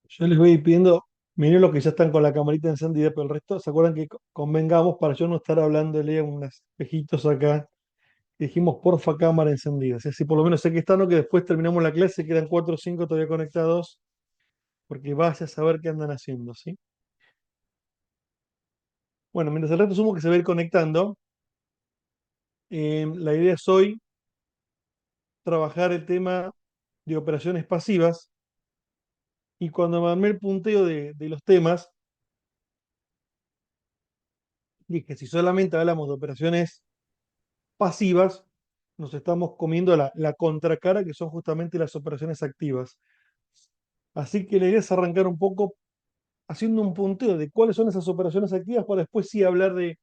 Yo les voy pidiendo, miren los que ya están con la camarita encendida, pero el resto, ¿se acuerdan que convengamos para yo no estar hablándole a unos espejitos acá? Dijimos, porfa, cámara encendida. Así por lo menos sé que están, o que después terminamos la clase, quedan 4 o 5 todavía conectados, porque vaya a saber qué andan haciendo, ¿sí? Bueno, mientras el resto sumo que se va a ir conectando, la idea es hoy trabajar el tema de operaciones pasivas, y cuando me armé el punteo de los temas, dije, si solamente hablamos de operaciones pasivas, nos estamos comiendo la contracara, que son justamente las operaciones activas. Así que la idea es arrancar un poco haciendo un punteo de cuáles son esas operaciones activas para después sí hablar de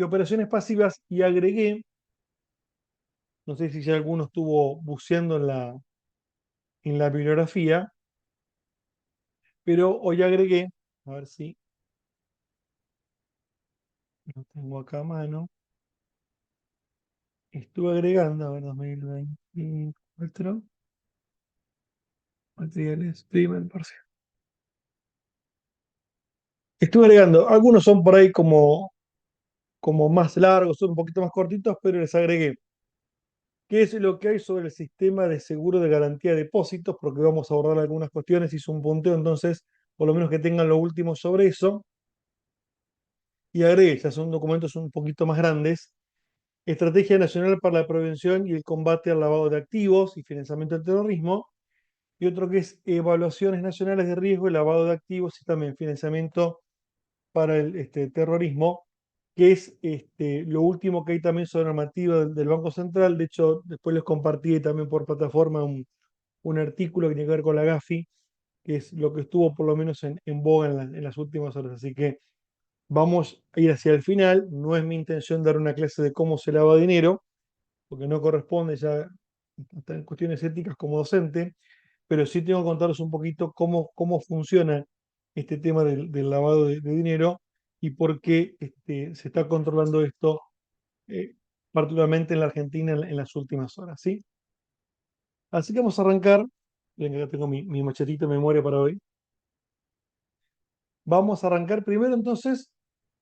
operaciones pasivas, y agregué, no sé si ya alguno estuvo buceando en la bibliografía, pero hoy agregué, a ver si lo tengo acá a mano, estuve agregando, a ver, 2024, materiales, primer parcial. Estuve agregando, algunos son por ahí como más largos, son un poquito más cortitos, pero les agregué qué es lo que hay sobre el sistema de seguro de garantía de depósitos, porque vamos a abordar algunas cuestiones, hice un punteo, entonces por lo menos que tengan lo último sobre eso, y agregué, ya son documentos un poquito más grandes, Estrategia Nacional para la Prevención y el Combate al Lavado de Activos y Financiamiento del Terrorismo, y otro que es Evaluaciones Nacionales de Riesgo y Lavado de Activos y también Financiamiento para el terrorismo, que es lo último que hay también sobre normativa del Banco Central. De hecho, después les compartí también por plataforma un artículo que tiene que ver con la GAFI, que es lo que estuvo por lo menos en boga en las últimas horas. Así que vamos a ir hacia el final. No es mi intención dar una clase de cómo se lava dinero, porque no corresponde ya hasta en cuestiones éticas como docente, pero sí tengo que contaros un poquito cómo funciona este tema del lavado de dinero, y por qué se está controlando esto, eh, particularmente en la Argentina en las últimas horas, ¿sí? Así que vamos a arrancar. Venga, acá tengo mi machetito de memoria para hoy. Vamos a arrancar primero entonces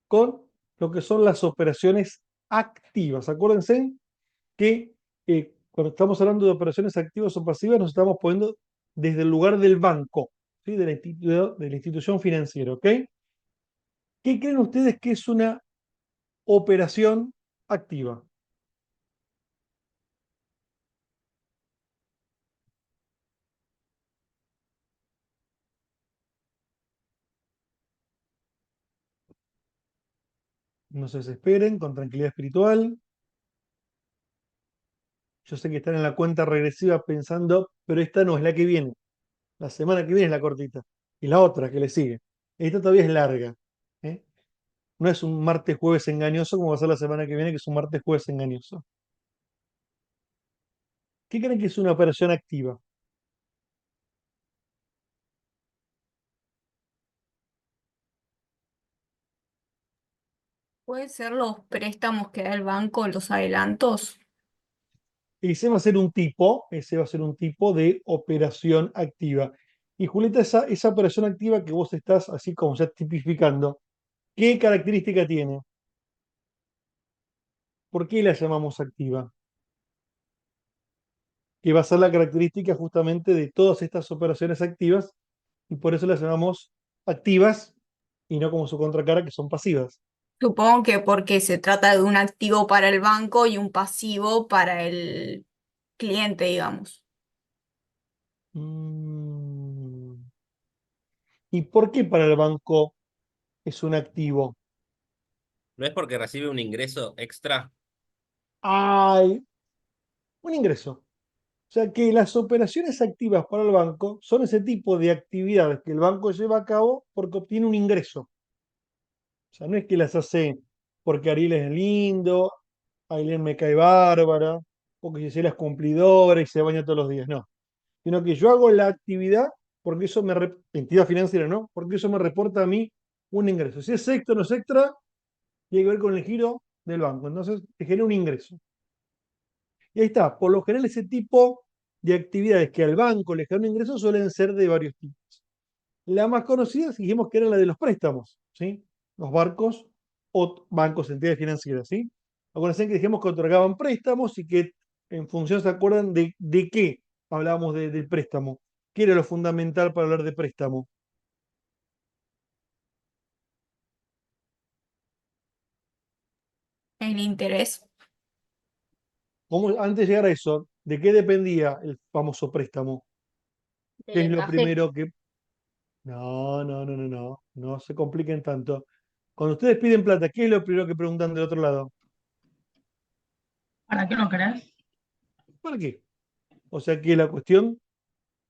con lo que son las operaciones activas. Acuérdense que cuando estamos hablando de operaciones activas o pasivas, nos estamos poniendo desde el lugar del banco, ¿sí? De la institución financiera, ¿ok? ¿Qué creen ustedes que es una operación activa? No se desesperen, con tranquilidad espiritual. Yo sé que están en la cuenta regresiva pensando, pero esta no es la que viene. La semana que viene es la cortita. Y la otra que le sigue. Esta todavía es larga, ¿eh? No es un martes jueves engañoso como va a ser la semana que viene, que es un martes jueves engañoso. ¿Qué creen que es una operación activa? Puede ser los préstamos que da el banco, los adelantos. Ese va a ser un tipo de operación activa. Y Julieta, esa operación activa que vos estás así como ya tipificando, ¿qué característica tiene? ¿Por qué la llamamos activa? Que va a ser la característica justamente de todas estas operaciones activas, y por eso las llamamos activas y no como su contracara, que son pasivas. Supongo que porque se trata de un activo para el banco y un pasivo para el cliente, digamos. Mm, ¿Y por qué para el banco es un activo? ¿No es porque recibe un ingreso extra? Hay un ingreso. O sea que las operaciones activas para el banco son ese tipo de actividades que el banco lleva a cabo porque obtiene un ingreso. O sea, no es que las hace porque Ariel es lindo, Ailén me cae bárbara, o que Gisela es cumplidora y se baña todos los días. No. Sino que yo hago la actividad porque eso entidad financiera, ¿no? Porque eso me reporta a mí un ingreso. Si es extra o no es extra, tiene que ver con el giro del banco. Entonces, te genera un ingreso. Y ahí está. Por lo general, ese tipo de actividades que al banco le generan un ingreso suelen ser de varios tipos. La más conocida dijimos que era la de los préstamos, ¿sí? Los barcos o bancos, entidades financieras, ¿sí? Acuérdense que dijimos que otorgaban préstamos y que en función, ¿se acuerdan de qué hablábamos del préstamo? ¿Qué era lo fundamental para hablar de préstamo? El interés Antes de llegar a eso, ¿de qué dependía el famoso préstamo? ¿Qué es de lo la fe. primero que... No, no, no, no, no, no se compliquen tanto. Cuando ustedes piden plata, ¿qué es lo primero que preguntan del otro lado? ¿Para qué no querés? ¿Para qué? O sea que la cuestión,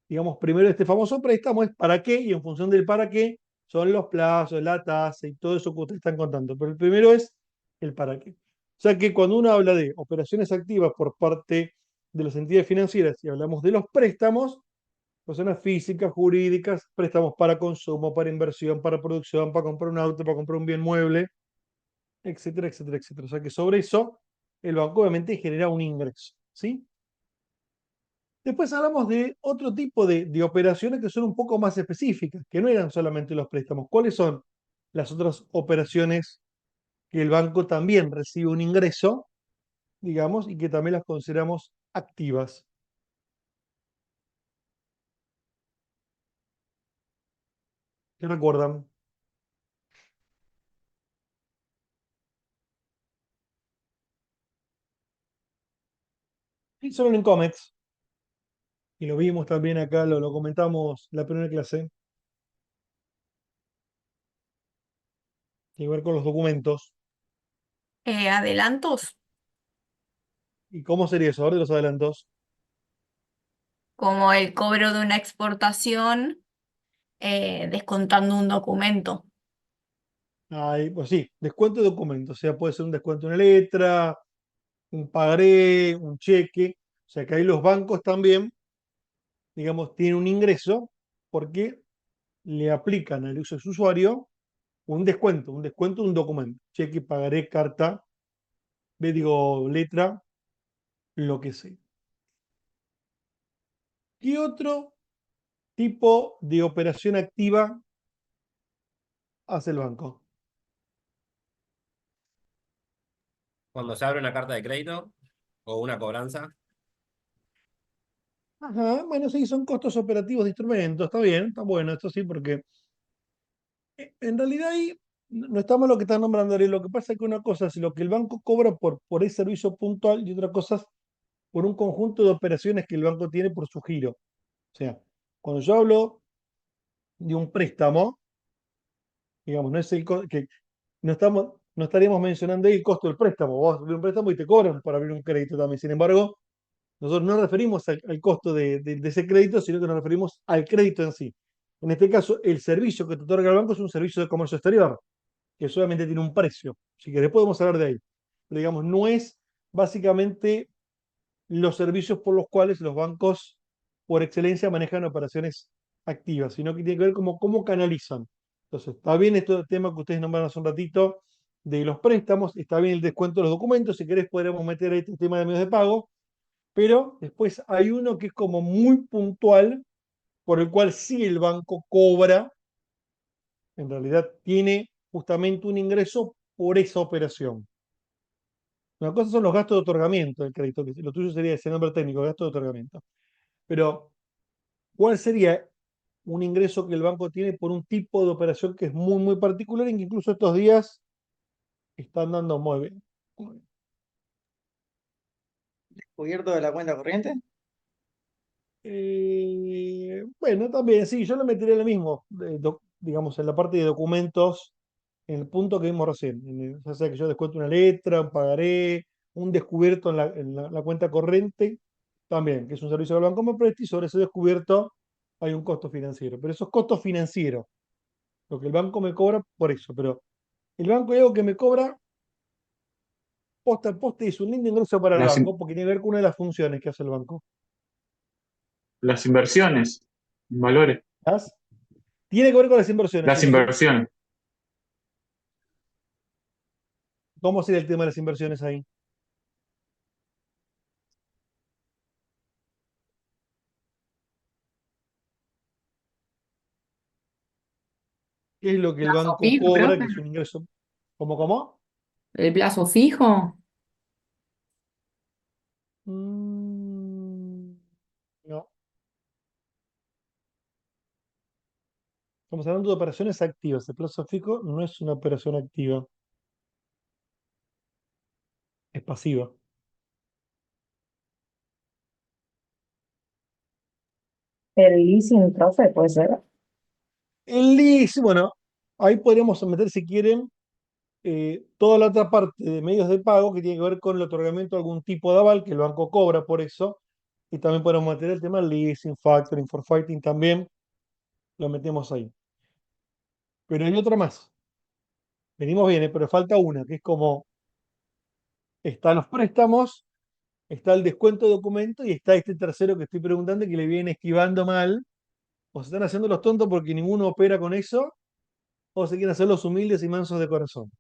digamos, primero este famoso préstamo es para qué y en función del para qué son los plazos, la tasa y todo eso que ustedes están contando. Pero el primero es el para qué. O sea que cuando uno habla de operaciones activas por parte de las entidades financieras y hablamos de los préstamos, personas físicas, jurídicas, préstamos para consumo, para inversión, para producción, para comprar un auto, para comprar un bien mueble, etcétera, etcétera, etcétera. O sea que sobre eso el banco obviamente genera un ingreso, ¿sí? Después hablamos de otro tipo de operaciones que son un poco más específicas, que no eran solamente los préstamos. ¿Cuáles son las otras operaciones que el banco también recibe un ingreso, digamos, y que también las consideramos activas? ¿Qué recuerdan? Y son en Comex, y lo vimos también acá, lo comentamos en la primera clase, tiene que ver con los documentos. Adelantos, ¿Y cómo sería eso? Ahora de los adelantos. como el cobro de una exportación, descontando un documento. Ay, pues sí, descuento de documentos, o sea, puede ser un descuento en una letra, un pagaré, un cheque, o sea que ahí los bancos también, digamos, tienen un ingreso porque le aplican al uso de su usuario un descuento de un documento, cheque, pagaré, carta, digo, letra, lo que sea. ¿Qué otro tipo de operación activa hace el banco? Cuando se abre una carta de crédito o una cobranza, Ajá, bueno, sí, son costos operativos de instrumentos, está bien, está bueno, esto sí, porque en realidad ahí no está mal lo que están nombrando, Ariel. Lo que pasa es que una cosa es lo que el banco cobra por ese servicio puntual y otra cosa es por un conjunto de operaciones que el banco tiene por su giro. O sea, cuando yo hablo de un préstamo, digamos, no es que no estaríamos mencionando ahí el costo del préstamo. Vos abrir un préstamo y te cobran por abrir un crédito también. Sin embargo, nosotros no nos referimos al costo de ese crédito, sino que nos referimos al crédito en sí. En este caso, el servicio que te otorga el banco es un servicio de comercio exterior, que solamente tiene un precio. Si querés podemos hablar de ahí. Pero digamos, no es básicamente los servicios por los cuales los bancos por excelencia manejan operaciones activas, sino que tiene que ver cómo canalizan. Entonces, está bien este tema que ustedes nombraron hace un ratito de los préstamos, está bien el descuento de los documentos, si querés podremos meter ahí este tema de medios de pago, pero después hay uno que es como muy puntual, por el cual sí el banco cobra, en realidad tiene justamente un ingreso por esa operación. Una cosa son los gastos de otorgamiento del crédito, que lo tuyo sería ese nombre técnico, gasto de otorgamiento. Pero, ¿cuál sería un ingreso que el banco tiene por un tipo de operación que es muy, muy particular y que incluso estos días están dando muy bien? Muy bien. ¿Cubierto de la cuenta corriente? Bueno, también, sí, yo le metería lo mismo, digamos, en la parte de documentos, en el punto que vimos recién, ya sea que yo descuento una letra, un pagaré, un descubierto en la cuenta corriente, también, que es un servicio del banco me presta y sobre ese descubierto hay un costo financiero. Pero esos costos financieros, lo que el banco me cobra por eso, pero el banco hay algo que me cobra posta a posta y es un lindo ingreso para el Las, in- banco porque tiene que ver con una de las funciones que hace el banco. las inversiones, valores, ¿Sabes? Tiene que ver con las inversiones, las sí, sí. inversiones. ¿Cómo sería el tema de las inversiones ahí? ¿Qué es lo que el ¿Plazo banco fijo, cobra, profe? que es un ingreso? ¿Cómo? ¿El plazo fijo? Mm, no. Estamos hablando de operaciones activas. El plazo fijo no es una operación activa, es pasiva. El leasing, profe, puede ser. El leasing, bueno, ahí podríamos meter, si quieren, toda la otra parte de medios de pago que tiene que ver con el otorgamiento de algún tipo de aval que el banco cobra por eso. Y también podemos meter el tema leasing, factoring, forfaiting también. Lo metemos ahí. Pero hay otra más. Venimos bien, pero falta una, que es como están los préstamos, está el descuento de documento y está este tercero que estoy preguntando que le viene esquivando mal. O se están haciendo los tontos porque ninguno opera con eso, o se quieren hacer los humildes y mansos de corazón.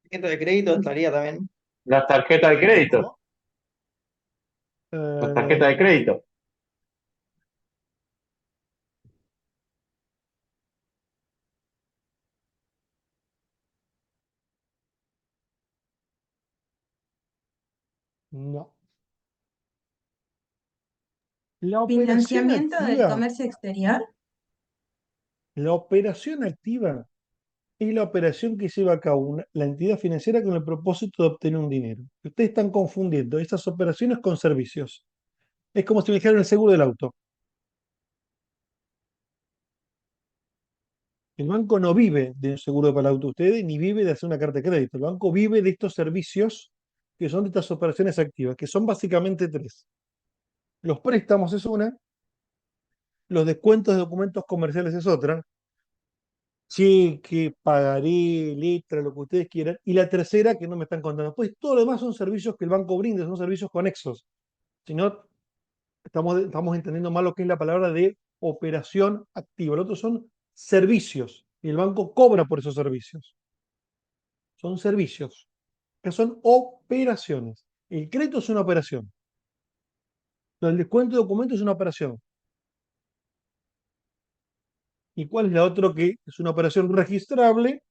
Tarjeta de crédito entraría también. La tarjeta de crédito. ¿Cómo? La tarjeta de Eh, crédito. no. La operación Financiamiento del activa, comercio exterior. la operación activa es la operación que lleva a cabo la entidad financiera con el propósito de obtener un dinero. Ustedes están confundiendo estas operaciones con servicios. Es como si me dijeran el seguro del auto. El banco no vive de un seguro para el auto de ustedes, ni vive de hacer una carta de crédito. El banco vive de estos servicios que son de estas operaciones activas, que son básicamente tres. Los préstamos es una, los descuentos de documentos comerciales es otra, cheque, pagaré, letra, lo que ustedes quieran. Y la tercera, que no me están contando. Pues todo lo demás son servicios que el banco brinda, son servicios conexos. Si no, estamos entendiendo mal lo que es la palabra de operación activa. Los otros son servicios. Y el banco cobra por esos servicios. Son servicios, que son operaciones. El crédito es una operación. El descuento de documentos es una operación. ¿Y cuál es la otra que es una operación registrable?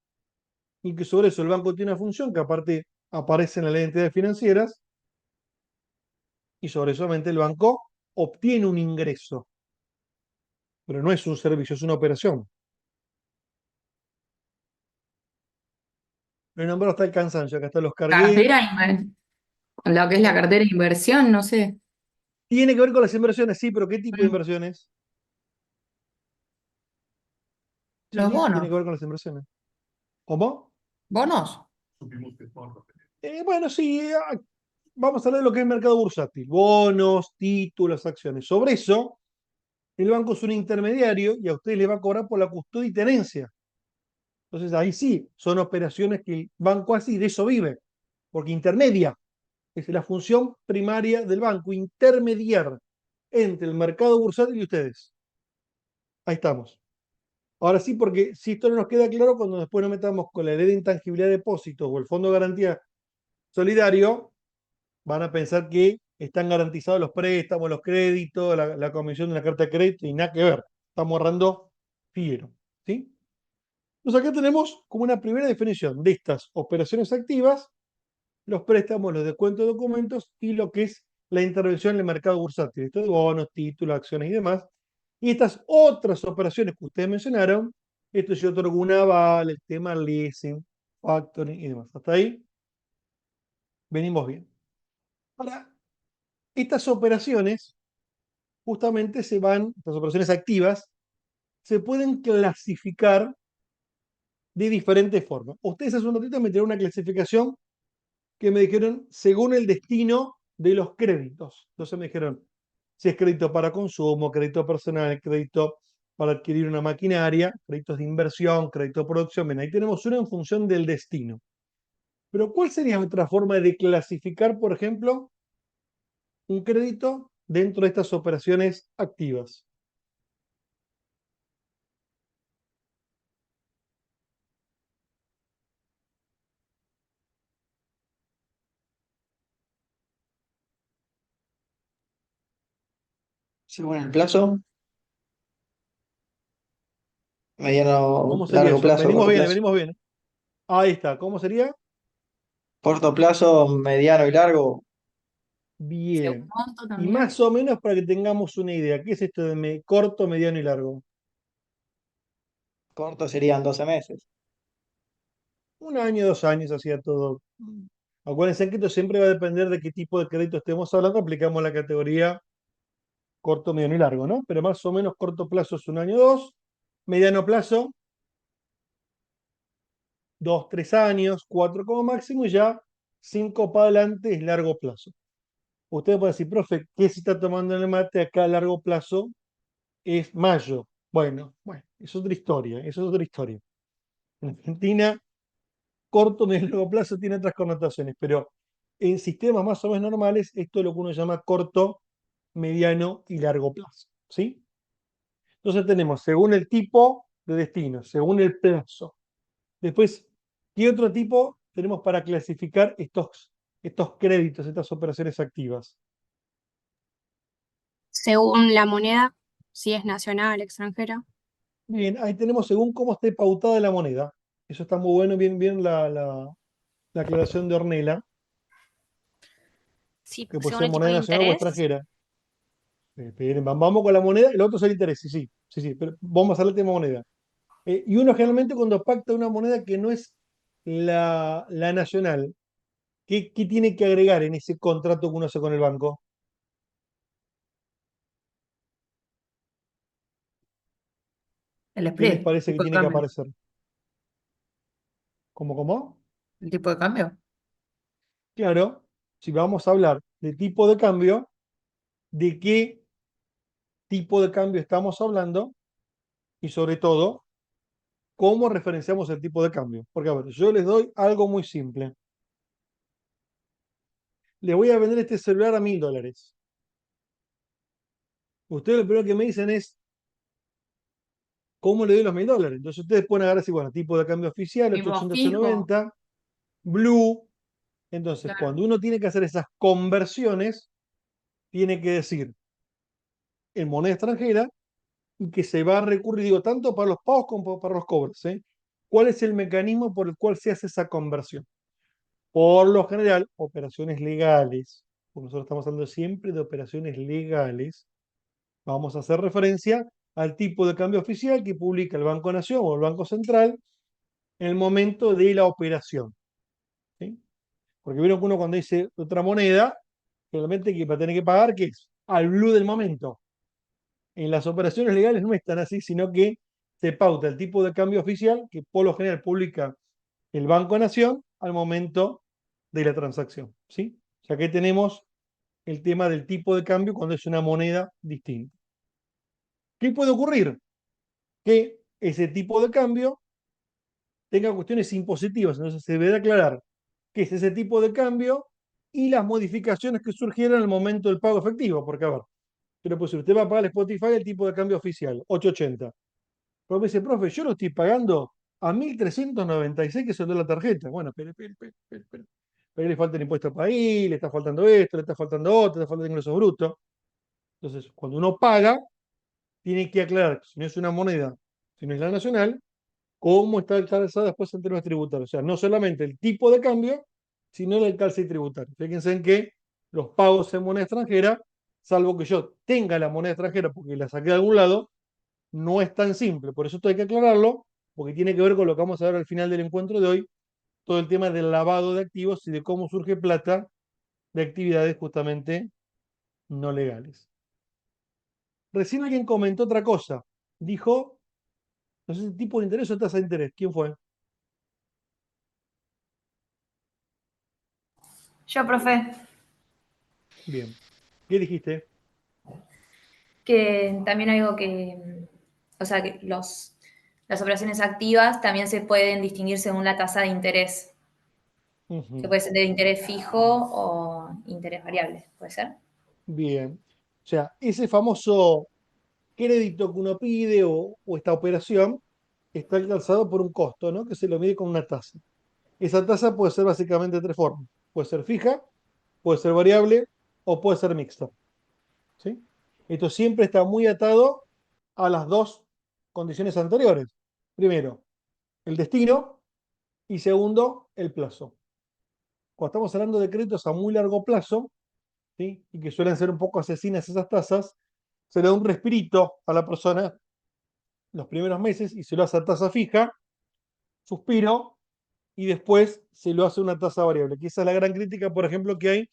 Y que sobre eso el banco tiene una función que aparte aparece en la ley de entidades financieras y sobre eso obviamente el banco obtiene un ingreso, pero no es un servicio, es una operación. Lo he nombrado hasta el cansancio, acá están los cargué. Cartera, lo que es la ¿Cómo? cartera de inversión, no sé. Tiene que ver con las inversiones, sí, pero ¿qué tipo de Mm, inversiones? Sí, Los sí, tiene bonos. que ver con las inversiones. ¿Cómo? ¿Bonos? Bueno, sí, vamos a hablar de lo que es el mercado bursátil, bonos, títulos, acciones. Sobre eso, el banco es un intermediario y a usted le va a cobrar por la custodia y tenencia. Entonces ahí sí, son operaciones que el banco hace y de eso vive, porque intermedia. Es la función primaria del banco, intermediar entre el mercado bursátil y ustedes. Ahí estamos. Ahora sí, porque si esto no nos queda claro, cuando después nos metamos con la ley de intangibilidad de depósitos o el Fondo de Garantía Solidario, van a pensar que están garantizados los préstamos, los créditos, la comisión de una carta de crédito y nada que ver. Estamos ahorrando fiero. ¿Sí? Entonces acá tenemos como una primera definición de estas operaciones activas, los préstamos, los descuentos de documentos y lo que es la intervención en el mercado bursátil, esto de bonos, títulos, acciones y demás. Y estas otras operaciones que ustedes mencionaron, esto yo otorgo un aval, el tema leasing, factoring y demás. Hasta ahí venimos bien. Ahora, estas operaciones justamente estas operaciones activas, se pueden clasificar de diferentes formas. Ustedes hace un ratito me tiraron una clasificación que me dijeron según el destino de los créditos. Entonces me dijeron si es crédito para consumo, crédito personal, crédito para adquirir una maquinaria, créditos de inversión, crédito de producción. Bien, ahí tenemos uno en función del destino. Pero ¿cuál sería otra forma de clasificar, por ejemplo, un crédito dentro de estas operaciones activas? Según el plazo, mediano, ¿Cómo sería largo eso? plazo, Venimos corto bien, plazo. venimos bien. Ahí está. ¿Cómo sería? Corto plazo, mediano y largo. Según Bien. monto Y también. más o menos para que tengamos una idea, ¿qué es esto de corto, mediano y largo? Corto serían 12 meses. Un año, 2 años, hacía todo. Acuérdense que esto siempre va a depender de qué tipo de crédito estemos hablando. Aplicamos la categoría corto, mediano y largo, ¿no? Pero más o menos corto plazo es un año, dos. Mediano plazo, 2, 3 años, 4 como máximo. Y ya 5 para adelante es largo plazo. Usted puede decir, profe, ¿qué se está tomando en el mate? Acá a largo plazo es mayo. Bueno, es otra historia, eso es otra historia. En Argentina, corto, medio y largo plazo tiene otras connotaciones, pero en sistemas más o menos normales, esto es lo que uno llama corto, mediano y largo plazo. ¿Sí? Entonces tenemos según el tipo de destino, según el plazo. Después, ¿qué otro tipo tenemos para clasificar estos créditos, estas operaciones activas? Según la moneda, si es nacional, extranjera. Bien, ahí tenemos según cómo esté pautada la moneda. Eso está muy bueno, bien la aclaración de Ornella, Sí, que puede según ser el tipo moneda de nacional o interés. extranjera. Bien, vamos con la moneda, y lo otro es el interés, sí, pero vamos a hablar del tema moneda. Y uno generalmente cuando pacta una moneda que no es la nacional, ¿qué tiene que agregar en ese contrato que uno hace con el banco? El ¿Qué les spread, parece que tipo de tiene que cambio. aparecer? ¿Cómo? El tipo de cambio. Claro, si vamos a hablar de tipo de cambio, ¿de qué tipo de cambio estamos hablando? Y sobre todo, ¿cómo referenciamos el tipo de cambio? Porque, a ver, yo les doy algo muy simple. Le voy a vender este celular a $1000. Ustedes lo primero que me dicen es, ¿cómo le doy los $1000? Entonces ustedes pueden agarrar así, bueno, tipo de cambio oficial, Tipo 800 fijo. 90 Blue. Entonces, Claro. cuando uno tiene que hacer esas conversiones, tiene que decir en moneda extranjera y que se va a recurrir, digo, tanto para los pagos como para los cobros, ¿eh? ¿Cuál es el mecanismo por el cual se hace esa conversión? Por lo general, operaciones legales, porque nosotros estamos hablando siempre de operaciones legales, vamos a hacer referencia al tipo de cambio oficial que publica el Banco Nación o el Banco Central en el momento de la operación. ¿Sí? Porque vieron que uno cuando dice otra moneda, realmente que va a tener que pagar, ¿qué es? Al blue del momento. En las operaciones legales no es tan así, sino que se pauta el tipo de cambio oficial que por lo general publica el Banco Nación al momento de la transacción. ¿Sí? O sea que tenemos el tema del tipo de cambio cuando es una moneda distinta. ¿Qué puede ocurrir? Que ese tipo de cambio tenga cuestiones impositivas. Entonces se debe de aclarar qué es ese tipo de cambio y las modificaciones que surgieron en el momento del pago efectivo. Porque, a ver, pero pues si usted va a pagar el Spotify el tipo de cambio oficial, 880. Pero me dice, profe, yo lo estoy pagando a 1396 que son de la tarjeta. Bueno, pero. Pero le falta el impuesto al país, le está faltando esto, le está faltando otro, le está faltando ingresos brutos. Entonces, cuando uno paga, tiene que aclarar, si no es una moneda, si no es la nacional, cómo está calzada después en términos tributarios. O sea, no solamente el tipo de cambio, sino el alcance tributario. Fíjense en que los pagos en moneda extranjera, salvo que yo tenga la moneda extranjera porque la saqué de algún lado, no es tan simple. Por eso esto hay que aclararlo, porque tiene que ver con lo que vamos a ver al final del encuentro de hoy, todo el tema del lavado de activos y de cómo surge plata de actividades justamente no legales. Recién alguien comentó otra cosa. Dijo, no sé si tipo de interés o tasa de interés. ¿Quién fue? Yo, profe, Bien. ¿Qué dijiste? Que también algo que, o sea, que las operaciones activas también se pueden distinguir según la tasa de interés, que Ujú. puede ser de interés fijo o interés variable, ¿puede ser? Bien. O sea, ese famoso crédito que uno pide o esta operación está alcanzado por un costo, ¿no? Que se lo mide con una tasa. Esa tasa puede ser básicamente de tres formas. Puede ser fija, puede ser variable o puede ser mixta. ¿Sí? Esto siempre está muy atado a las dos condiciones anteriores. Primero, el destino y segundo, el plazo. Cuando estamos hablando de créditos a muy largo plazo, ¿sí? Y que suelen ser un poco asesinas esas tasas, se le da un respirito a la persona los primeros meses y se lo hace a tasa fija, suspiro, y después se lo hace una tasa variable, que esa es la gran crítica, por ejemplo, que hay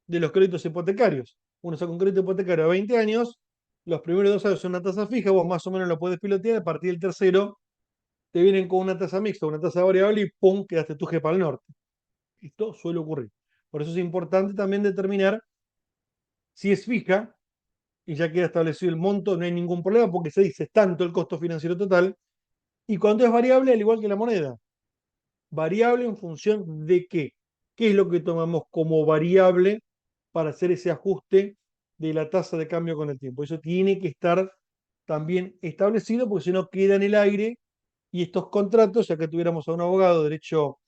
de los créditos hipotecarios. Uno saca un crédito hipotecario a 20 años, los primeros 2 años son una tasa fija, vos más o menos lo podés pilotear, a partir del tercero te vienen con una tasa mixta, una tasa variable y ¡pum! Quedaste tuje para el norte. Esto suele ocurrir. Por eso es importante también determinar si es fija y ya queda establecido el monto, no hay ningún problema porque se dice es tanto el costo financiero total. Y cuando es variable, al igual que la moneda, variable en función de qué. ¿Qué es lo que tomamos como variable para hacer ese ajuste de la tasa de cambio con el tiempo? Eso tiene que estar también establecido porque si no queda en el aire y estos contratos, ya que tuviéramos a un abogado de derecho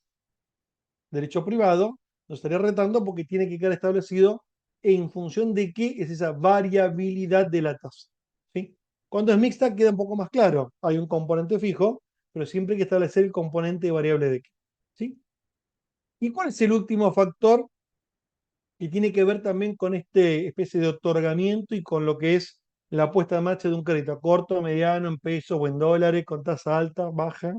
privado, nos estaría retando porque tiene que quedar establecido en función de qué es esa variabilidad de la tasa. ¿Sí? Cuando es mixta queda un poco más claro. Hay un componente fijo, pero siempre hay que establecer el componente variable de qué. ¿Sí? ¿Y cuál es el último factor que tiene que ver también con este especie de otorgamiento y con lo que es la puesta en marcha de un crédito corto, mediano, en pesos o en dólares, con tasa alta, baja?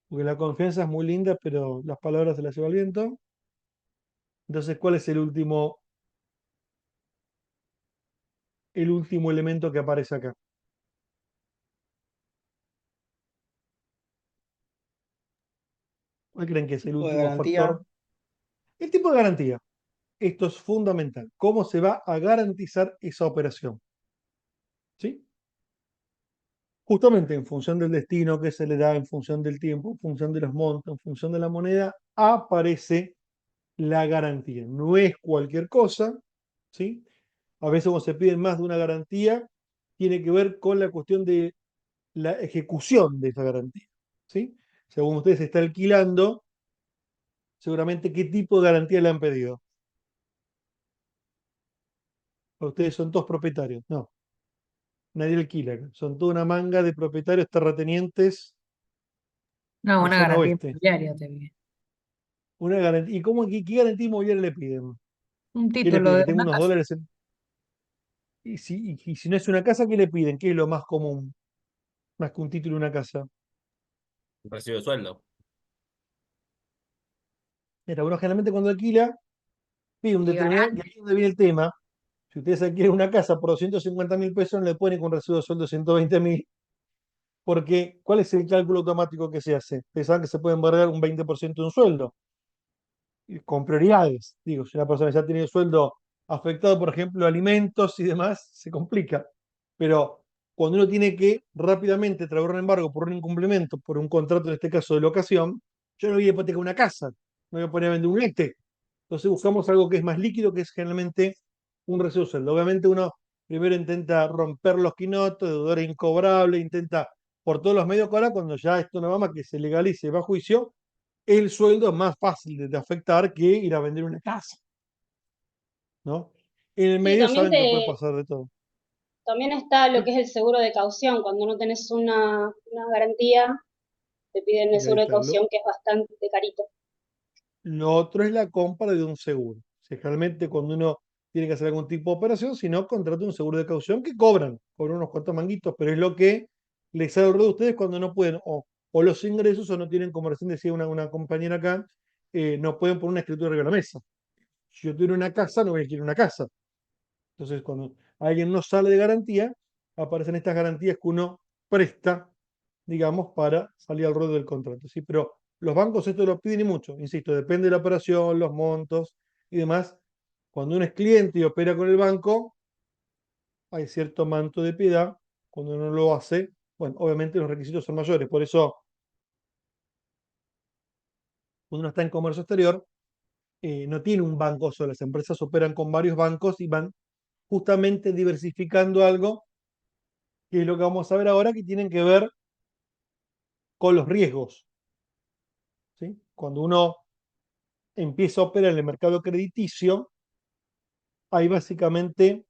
Porque la confianza es muy linda, pero las palabras se las lleva el viento. Entonces, ¿cuál es el último elemento que aparece acá? ¿Cuál creen que es el Tipo de último garantía. factor? El tipo de garantía. Esto es fundamental. ¿Cómo se va a garantizar esa operación? ¿Sí? Justamente en función del destino que se le da, en función del tiempo, en función de los montos, en función de la moneda, aparece la garantía. No es cualquier cosa, ¿sí? A veces cuando se piden más de una garantía, tiene que ver con la cuestión de la ejecución de esa garantía, ¿sí? Según usted se está alquilando, seguramente qué tipo de garantía le han pedido. Ustedes son todos propietarios, no, nadie alquila acá. Son toda una manga de propietarios terratenientes No, de una zona garantía oeste. inmobiliaria te pide. Una garantía. ¿Y qué garantía inmobiliaria le piden? Un ¿Qué le título piden? de Que tenga una unos casa. dólares y si no es una casa, ¿qué le piden? ¿Qué es lo más común? Más que un título de una casa. Recibo sueldo. Mira, uno generalmente cuando alquila pide un Y determinado, y ahí es donde viene el tema. Si ustedes alquilan una casa por 250.000 pesos, no le ponen con recibo de sueldo de 120.000, porque ¿cuál es el cálculo automático que se hace? Pensaban que se puede embargar un 20% de un sueldo, y con prioridades. Digo, si una persona ya tiene el sueldo afectado, por ejemplo, alimentos y demás, se complica. Pero cuando uno tiene que rápidamente traer un embargo por un incumplimiento, por un contrato, en este caso de locación, yo no voy a hipotecar una casa, no voy a poner a vender un lete. Entonces buscamos algo que es más líquido, que es generalmente un recibo de sueldo. Obviamente uno primero intenta romper los quinotos, deudores incobrables, intenta por todos los medios, ahora cuando ya esto no va más, que se legalice, va a juicio, el sueldo es más fácil de afectar que ir a vender una casa, ¿no? En el Sí, medio saben que puede pasar de todo. también está lo que es el seguro de caución. Cuando no tenés una garantía, te piden el Y ahí seguro de está. caución que es bastante carito. Lo otro es la compra de un seguro. Generalmente cuando uno tiene que hacer algún tipo de operación, si no, contrata un seguro de caución que cobran unos cuantos manguitos, pero es lo que les sale a ustedes cuando no pueden, o los ingresos, o no tienen, como recién decía una compañera acá, no pueden poner una escritura arriba de la mesa. Si yo tuviera una casa, no voy a adquirir una casa. Entonces, cuando alguien no sale de garantía, aparecen estas garantías que uno presta, digamos, para salir al ruedo del contrato. ¿Sí? Pero los bancos esto lo piden y mucho, insisto, depende de la operación, los montos y demás. Cuando uno es cliente y opera con el banco, hay cierto manto de piedad. Cuando uno lo hace, bueno, obviamente los requisitos son mayores. Por eso, cuando uno está en comercio exterior, no tiene un banco solo. Las empresas operan con varios bancos y van justamente diversificando algo, que es lo que vamos a ver ahora, que tienen que ver con los riesgos. ¿Sí? Cuando uno empieza a operar en el mercado crediticio, hay básicamente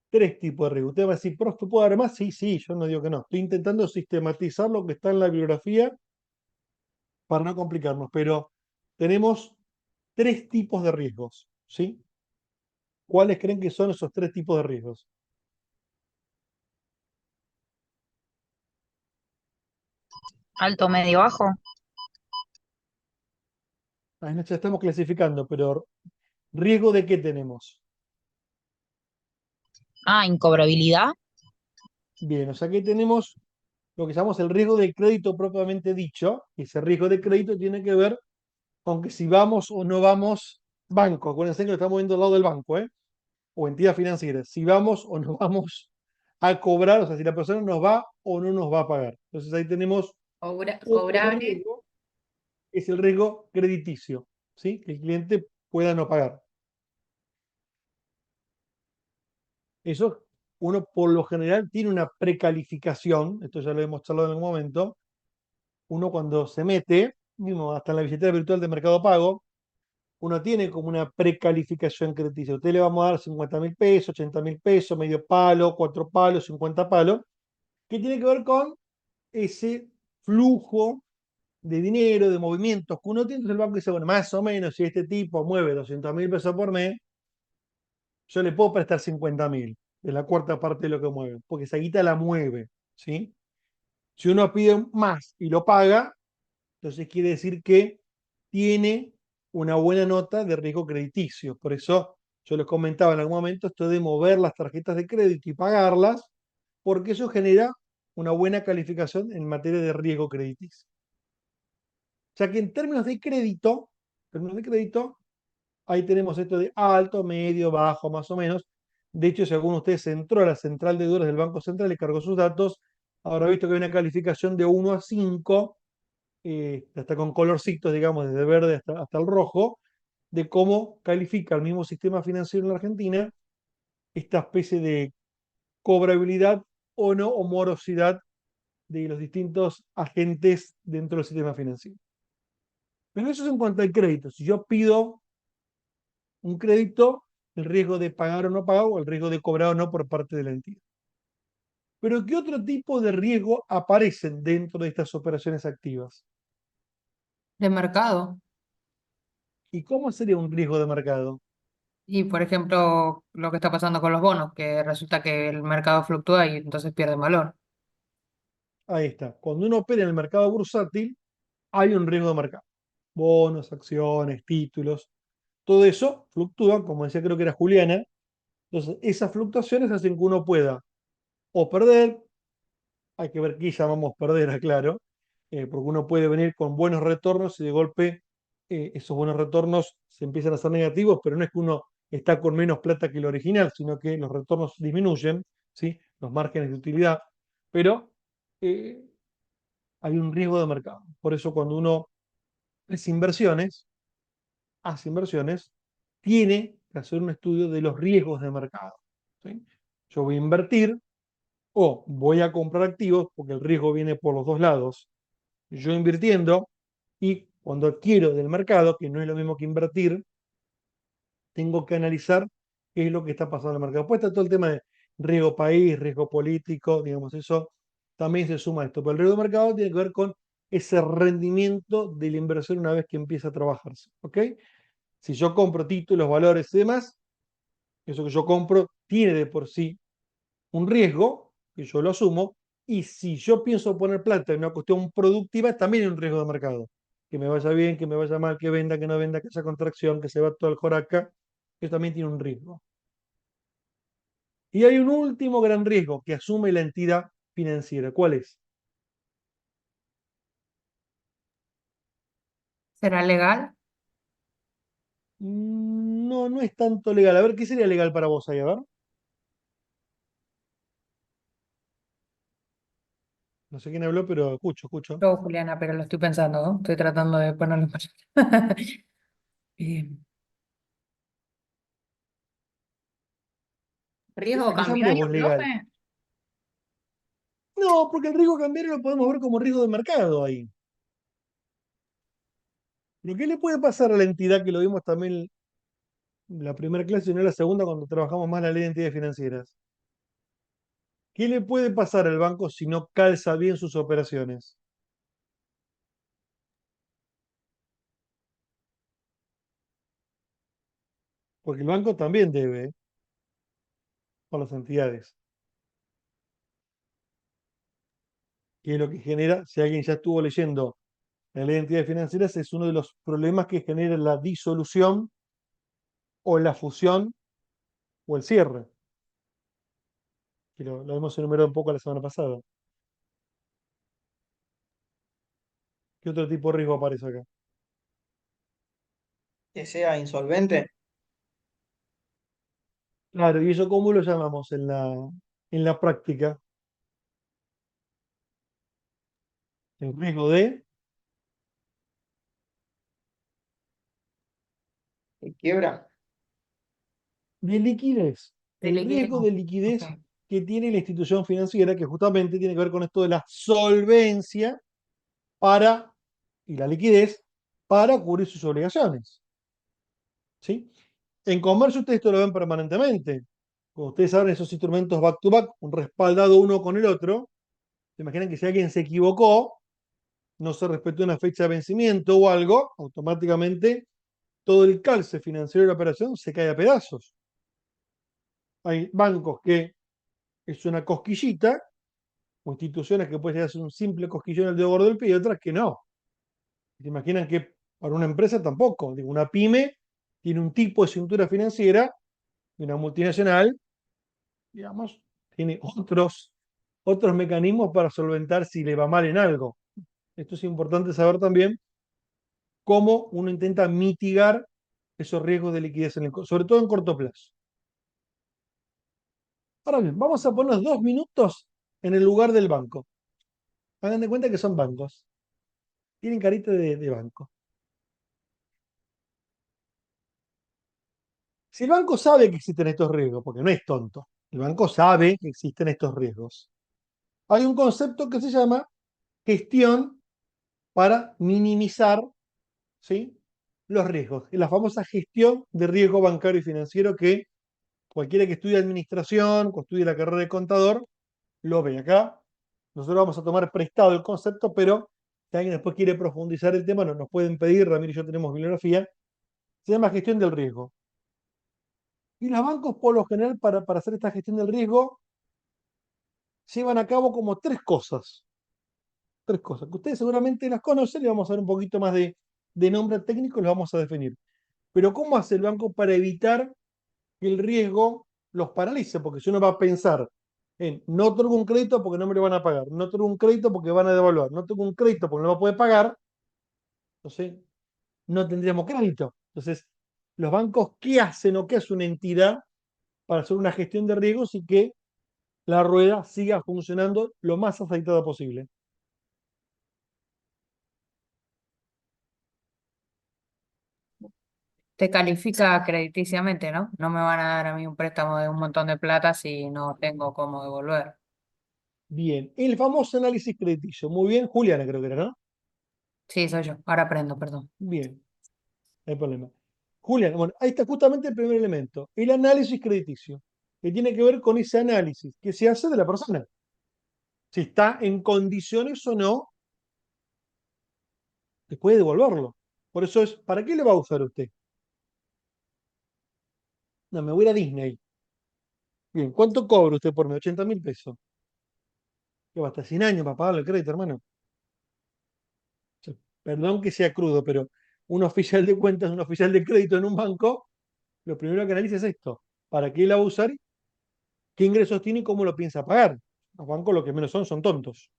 tres tipos de riesgo. Usted va a decir, ¿profe, puedo dar más? Sí, sí, yo no digo que no. Estoy intentando sistematizar lo que está en la bibliografía para no complicarnos, pero tenemos tres tipos de riesgos, ¿sí? ¿Cuáles creen que son esos tres tipos de riesgos? Alto, medio, bajo. Ahí ya estamos clasificando, pero ¿riesgo de qué tenemos? Ah, incobrabilidad. Bien, o sea que tenemos lo que llamamos el riesgo de crédito propiamente dicho, y ese riesgo de crédito tiene que ver con que si vamos o no vamos banco, acuérdense que lo estamos viendo al lado del banco, ¿eh? O entidad financiera, si vamos o no vamos a cobrar, o sea, si la persona nos va o no nos va a pagar. Entonces ahí tenemos otro Cobrable. riesgo, es el riesgo crediticio, ¿sí? Que el cliente pueda no pagar. Eso uno por lo general tiene una precalificación, esto ya lo hemos charlado en algún momento, uno cuando se mete, mismo hasta en la billetera virtual de Mercado Pago, uno tiene como una precalificación crediticia. Usted le vamos a dar 50.000 pesos, 80.000 pesos, medio palo, 4 palos, 50 palos, que tiene que ver con ese flujo de dinero, de movimientos que uno tiene. Entonces el banco dice, bueno, más o menos, si este tipo mueve 200.000 pesos por mes, yo le puedo prestar 50.000, de la cuarta parte de lo que mueve, porque esa guita la mueve, ¿sí? Si uno pide más y lo paga, entonces quiere decir que tiene una buena nota de riesgo crediticio. Por eso yo les comentaba en algún momento esto de mover las tarjetas de crédito y pagarlas, porque eso genera una buena calificación en materia de riesgo crediticio. O sea que en términos de crédito, ahí tenemos esto de alto, medio, bajo, más o menos. De hecho, si alguno de ustedes entró a la central de deudas del Banco Central y cargó sus datos, habrá visto que hay una calificación de 1 a 5, hasta con colorcitos, digamos, desde verde hasta el rojo, de cómo califica el mismo sistema financiero en la Argentina esta especie de cobrabilidad o no, o morosidad de los distintos agentes dentro del sistema financiero. Pero eso es en cuanto al crédito. Si yo pido un crédito, el riesgo de pagar o no pagar, o el riesgo de cobrar o no por parte de la entidad. Pero ¿qué otro tipo de riesgo aparecen dentro de estas operaciones activas? De mercado. ¿Y cómo sería un riesgo de mercado? Y por ejemplo, lo que está pasando con los bonos, que resulta que el mercado fluctúa y entonces pierde valor. Ahí está. Cuando uno opera en el mercado bursátil, hay un riesgo de mercado. Bonos, acciones, títulos, todo eso fluctúa, como decía, creo que era Juliana. Entonces, esas fluctuaciones hacen que uno pueda o perder, hay que ver qué llamamos perder, aclaro, porque uno puede venir con buenos retornos y de golpe esos buenos retornos se empiezan a ser negativos, pero no es que uno está con menos plata que el original, sino que los retornos disminuyen, ¿sí? Los márgenes de utilidad, pero eh, hay un riesgo de mercado. Por eso cuando uno hace inversiones, tiene que hacer un estudio de los riesgos de mercado, ¿sí? Yo voy a invertir o voy a comprar activos porque el riesgo viene por los dos lados. Yo invirtiendo y cuando adquiero del mercado, que no es lo mismo que invertir, tengo que analizar qué es lo que está pasando en el mercado. Después está todo el tema de riesgo país, riesgo político, digamos, eso también se suma a esto. Pero el riesgo de mercado tiene que ver con ese rendimiento de la inversión una vez que empieza a trabajarse, ¿ok? Si yo compro títulos, valores y demás, eso que yo compro tiene de por sí un riesgo, que yo lo asumo, y si yo pienso poner plata en una cuestión productiva, también hay un riesgo de mercado. Que me vaya bien, que me vaya mal, que venda, que no venda, que haya contracción, que se va todo el joraca, eso también tiene un riesgo. Y hay un último gran riesgo que asume la entidad financiera. ¿Cuál es? ¿Será legal? No, no es tanto legal. A ver, ¿qué sería legal para vos ahí? A ver. No sé quién habló, pero escucho. Yo, Juliana, pero lo estoy pensando, ¿no? Estoy tratando de ponerlo en palabras. Eh, ¿Riesgo ¿A qué llamás cambiario, vos legal? profe? No, porque el riesgo cambiario lo podemos ver como riesgo de mercado ahí. Pero ¿qué le puede pasar a la entidad que lo vimos también en la primera clase y no en la segunda cuando trabajamos más la ley de entidades financieras? ¿Qué le puede pasar al banco si no calza bien sus operaciones? Porque el banco también debe por las entidades. Que es lo que genera, si alguien ya estuvo leyendo la ley de entidades financieras, es uno de los problemas que genera la disolución o la fusión o el cierre. Que lo hemos enumerado un poco la semana pasada. ¿Qué otro tipo de riesgo aparece acá? Que sea insolvente. Claro, ¿y eso cómo lo llamamos en la práctica? El riesgo Que quiebra. de liquidez. De El liquidez. riesgo de liquidez Ok. que tiene la institución financiera, que justamente tiene que ver con esto de la solvencia para, y la liquidez para cubrir sus obligaciones. ¿Sí? En comercio ustedes esto lo ven permanentemente. Cuando ustedes abren esos instrumentos back to back, un respaldado uno con el otro, se imaginan que si alguien se equivocó, no se respetó una fecha de vencimiento o algo, automáticamente todo el calce financiero de la operación se cae a pedazos. Hay bancos que es una cosquillita, o instituciones que pueden hacer un simple cosquillón en el dedo gordo del pie y otras que no. Se imaginan que para una empresa tampoco. Digo, una pyme tiene un tipo de cintura financiera y una multinacional, digamos, tiene otros mecanismos para solventar si le va mal en algo. Esto es importante saber también cómo uno intenta mitigar esos riesgos de liquidez, sobre todo en corto plazo. Ahora bien, vamos a ponernos 2 minutos en el lugar del banco. Hagan de cuenta que son bancos. Tienen carita de banco. Si el banco sabe que existen estos riesgos, porque no es tonto, el banco sabe que existen estos riesgos, hay un concepto que se llama gestión para minimizar, ¿sí?, los riesgos. Es la famosa gestión de riesgo bancario y financiero que cualquiera que estudie administración, que estudie la carrera de contador, lo ve acá. Nosotros vamos a tomar prestado el concepto, pero si alguien después quiere profundizar el tema, nos pueden pedir, Ramiro y yo tenemos bibliografía. Se llama gestión del riesgo. Y los bancos, por lo general, para hacer esta gestión del riesgo, llevan a cabo como tres cosas. Tres cosas, que ustedes seguramente las conocen y vamos a ver un poquito más de nombre técnico y los vamos a definir. Pero ¿cómo hace el banco para evitar que el riesgo los paralice? Porque si uno va a pensar en no otorgo un crédito porque no me lo van a pagar, no otorgo un crédito porque van a devaluar, no otorgo un crédito porque no lo puede pagar, entonces no tendríamos crédito. Entonces, los bancos, ¿qué hacen o qué hace una entidad para hacer una gestión de riesgos y que la rueda siga funcionando lo más aceitada posible? Te califica crediticiamente, ¿no? No me van a dar a mí un préstamo de un montón de plata si no tengo cómo devolver. Bien, el famoso análisis crediticio. Muy bien, Juliana creo que era, ¿no? Sí, soy yo. Ahora aprendo, perdón. Bien, no hay problema. Juliana, bueno, ahí está justamente el primer elemento, el análisis crediticio, que tiene que ver con ese análisis que se hace de la persona. Si está en condiciones o no, después de devolverlo. Por eso es, ¿para qué le va a usar usted? No, me voy a ir a Disney. Bien, ¿cuánto cobra usted por mes? 80.000 pesos. Que va hasta 100 años para pagarle el crédito, hermano. O sea, perdón que sea crudo, pero un oficial de cuentas, un oficial de crédito en un banco, lo primero que analiza es esto. ¿Para qué la va a usar? ¿Qué ingresos tiene y cómo lo piensa pagar? Los bancos lo que menos son tontos.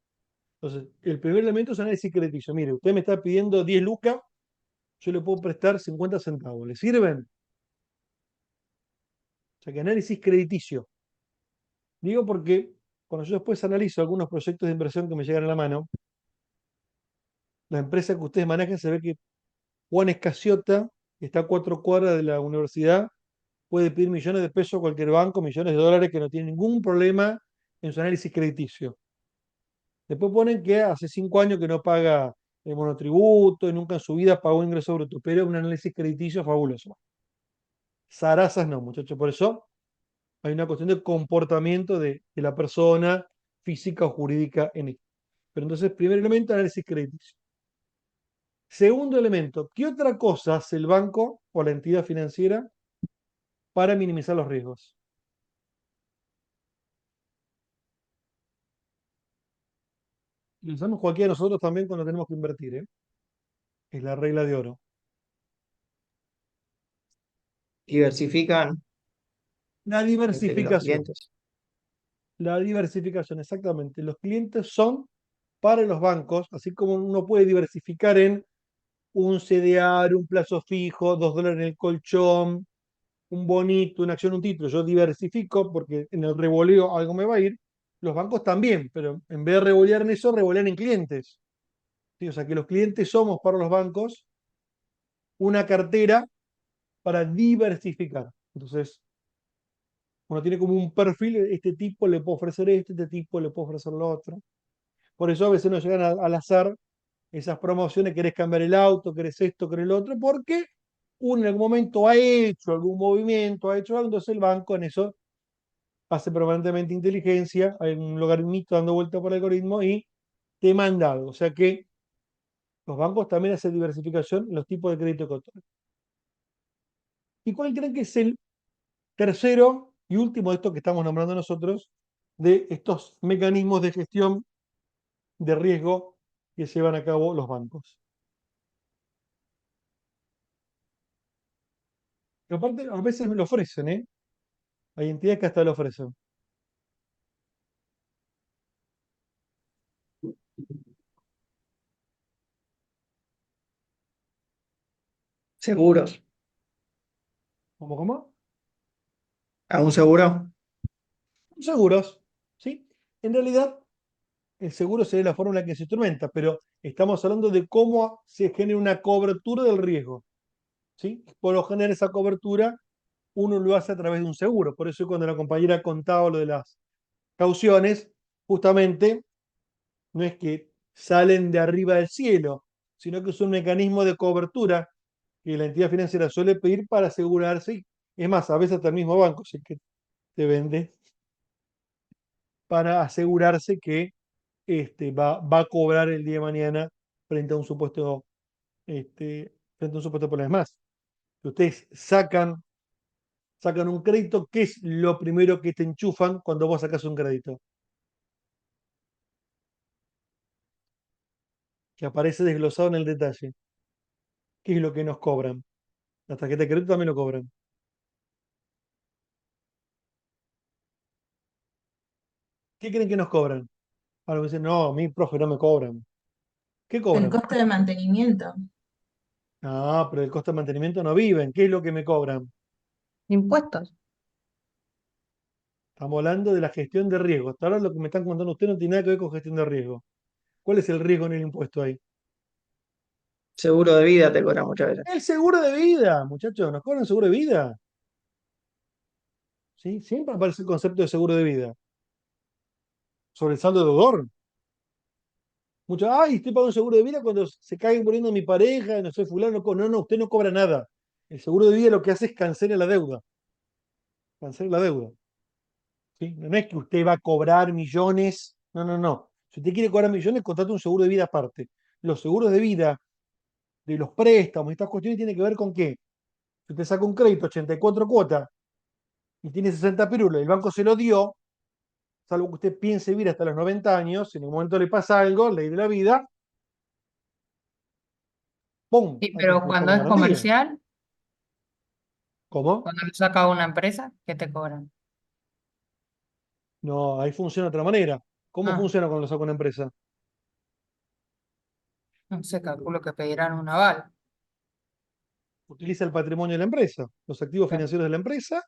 Entonces, el primer elemento es análisis crediticio. Mire, usted me está pidiendo 10 lucas, yo le puedo prestar 50 centavos. ¿Le sirven? O sea, que análisis crediticio. Digo porque cuando yo después analizo algunos proyectos de inversión que me llegan a la mano, la empresa que ustedes manejan se ve que Juan Escaciota, que está a 4 cuadras de la universidad, puede pedir millones de pesos a cualquier banco, millones de dólares, que no tiene ningún problema en su análisis crediticio. Después ponen que hace 5 años que no paga el monotributo y nunca en su vida pagó ingreso bruto, pero un análisis crediticio fabuloso. Sarazas no, muchachos, por eso hay una cuestión de comportamiento de la persona física o jurídica en esto. Pero entonces, primer elemento, análisis crediticio. Segundo elemento, ¿qué otra cosa hace el banco o la entidad financiera para minimizar los riesgos? Lo usamos cualquiera de nosotros también cuando tenemos que invertir, ¿eh? Es la regla de oro. Diversifican La los diversificación. clientes. La diversificación, exactamente. Los clientes son para los bancos, así como uno puede diversificar en un CDR, un plazo fijo, $2 en el colchón, un bonito, una acción, un título. Yo diversifico porque en el revoleo algo me va a ir. Los bancos también, pero en vez de revolear en eso, revolean en clientes. ¿Sí? O sea que los clientes somos para los bancos una cartera para diversificar. Entonces, uno tiene como un perfil, este tipo le puedo ofrecer esto, este tipo le puedo ofrecer lo otro. Por eso a veces nos llegan al azar esas promociones, querés cambiar el auto, querés esto, querés lo otro, porque uno en algún momento ha hecho algún movimiento, ha hecho algo, entonces el banco en eso hace permanentemente inteligencia, hay un logaritmito dando vuelta por el algoritmo y te manda algo. O sea que los bancos también hacen diversificación en los tipos de crédito que otorgan. ¿Y cuál creen que es el tercero y último de estos que estamos nombrando nosotros, de estos mecanismos de gestión de riesgo que llevan a cabo los bancos? Y aparte, a veces me lo ofrecen, ¿eh? Hay entidades que hasta lo ofrecen. Seguros. ¿Cómo? ¿A un seguro? Seguros, ¿sí? En realidad, el seguro sería la fórmula que se instrumenta, pero estamos hablando de cómo se genera una cobertura del riesgo, ¿sí? Por lo general, esa cobertura uno lo hace a través de un seguro. Por eso cuando la compañera contaba lo de las cauciones, justamente no es que salen de arriba del cielo, sino que es un mecanismo de cobertura que la entidad financiera suele pedir para asegurarse. Es más, a veces hasta el mismo banco es el que te vende para asegurarse que va a cobrar el día de mañana frente a un supuesto, frente a un supuesto problema. Es más, si ustedes sacan un crédito, ¿qué es lo primero que te enchufan cuando vos sacas un crédito? Que aparece desglosado en el detalle. ¿Qué es lo que nos cobran? La tarjeta de crédito también lo cobran. ¿Qué creen que nos cobran? Ahora me dicen, no, a mí, profe, no me cobran. ¿Qué cobran? costo de mantenimiento. No, pero el costo de mantenimiento no viven. ¿Qué es lo que me cobran? Impuestos. Estamos hablando de la gestión de riesgo. Hasta ahora lo que me están contando ustedes no tiene nada que ver con gestión de riesgo. ¿Cuál es el riesgo en el impuesto ahí? Seguro de vida te cobran muchas veces. El seguro de vida, muchachos, nos cobran seguro de vida. ¿Sí? Siempre aparece el concepto de seguro de vida. Sobre el saldo de deudor. Muchos, ay, estoy pagando un seguro de vida cuando se cae muriendo mi pareja, no sé, fulano. No, usted no cobra nada. El seguro de vida lo que hace es cancelar la deuda. Cancela la deuda. ¿Sí? No es que usted va a cobrar millones. No. Si usted quiere cobrar millones, contrate un seguro de vida aparte. Los seguros de vida de los préstamos, estas cuestiones tienen que ver con qué. Si usted saca un crédito, 84 cuotas, y tiene 60 pirulos, el banco se lo dio, salvo que usted piense vivir hasta los 90 años, si en algún momento le pasa algo, ley de la vida, ¡pum! Sí, Hay que pero buscar cuando una es garantía. comercial, ¿Cómo? cuando lo saca una empresa, ¿qué te cobran? No, ahí funciona de otra manera. ¿Cómo Ah, funciona cuando lo saca una empresa? no sé, calculo que pedirán un aval. Utiliza el patrimonio de la empresa, los activos Claro. financieros de la empresa,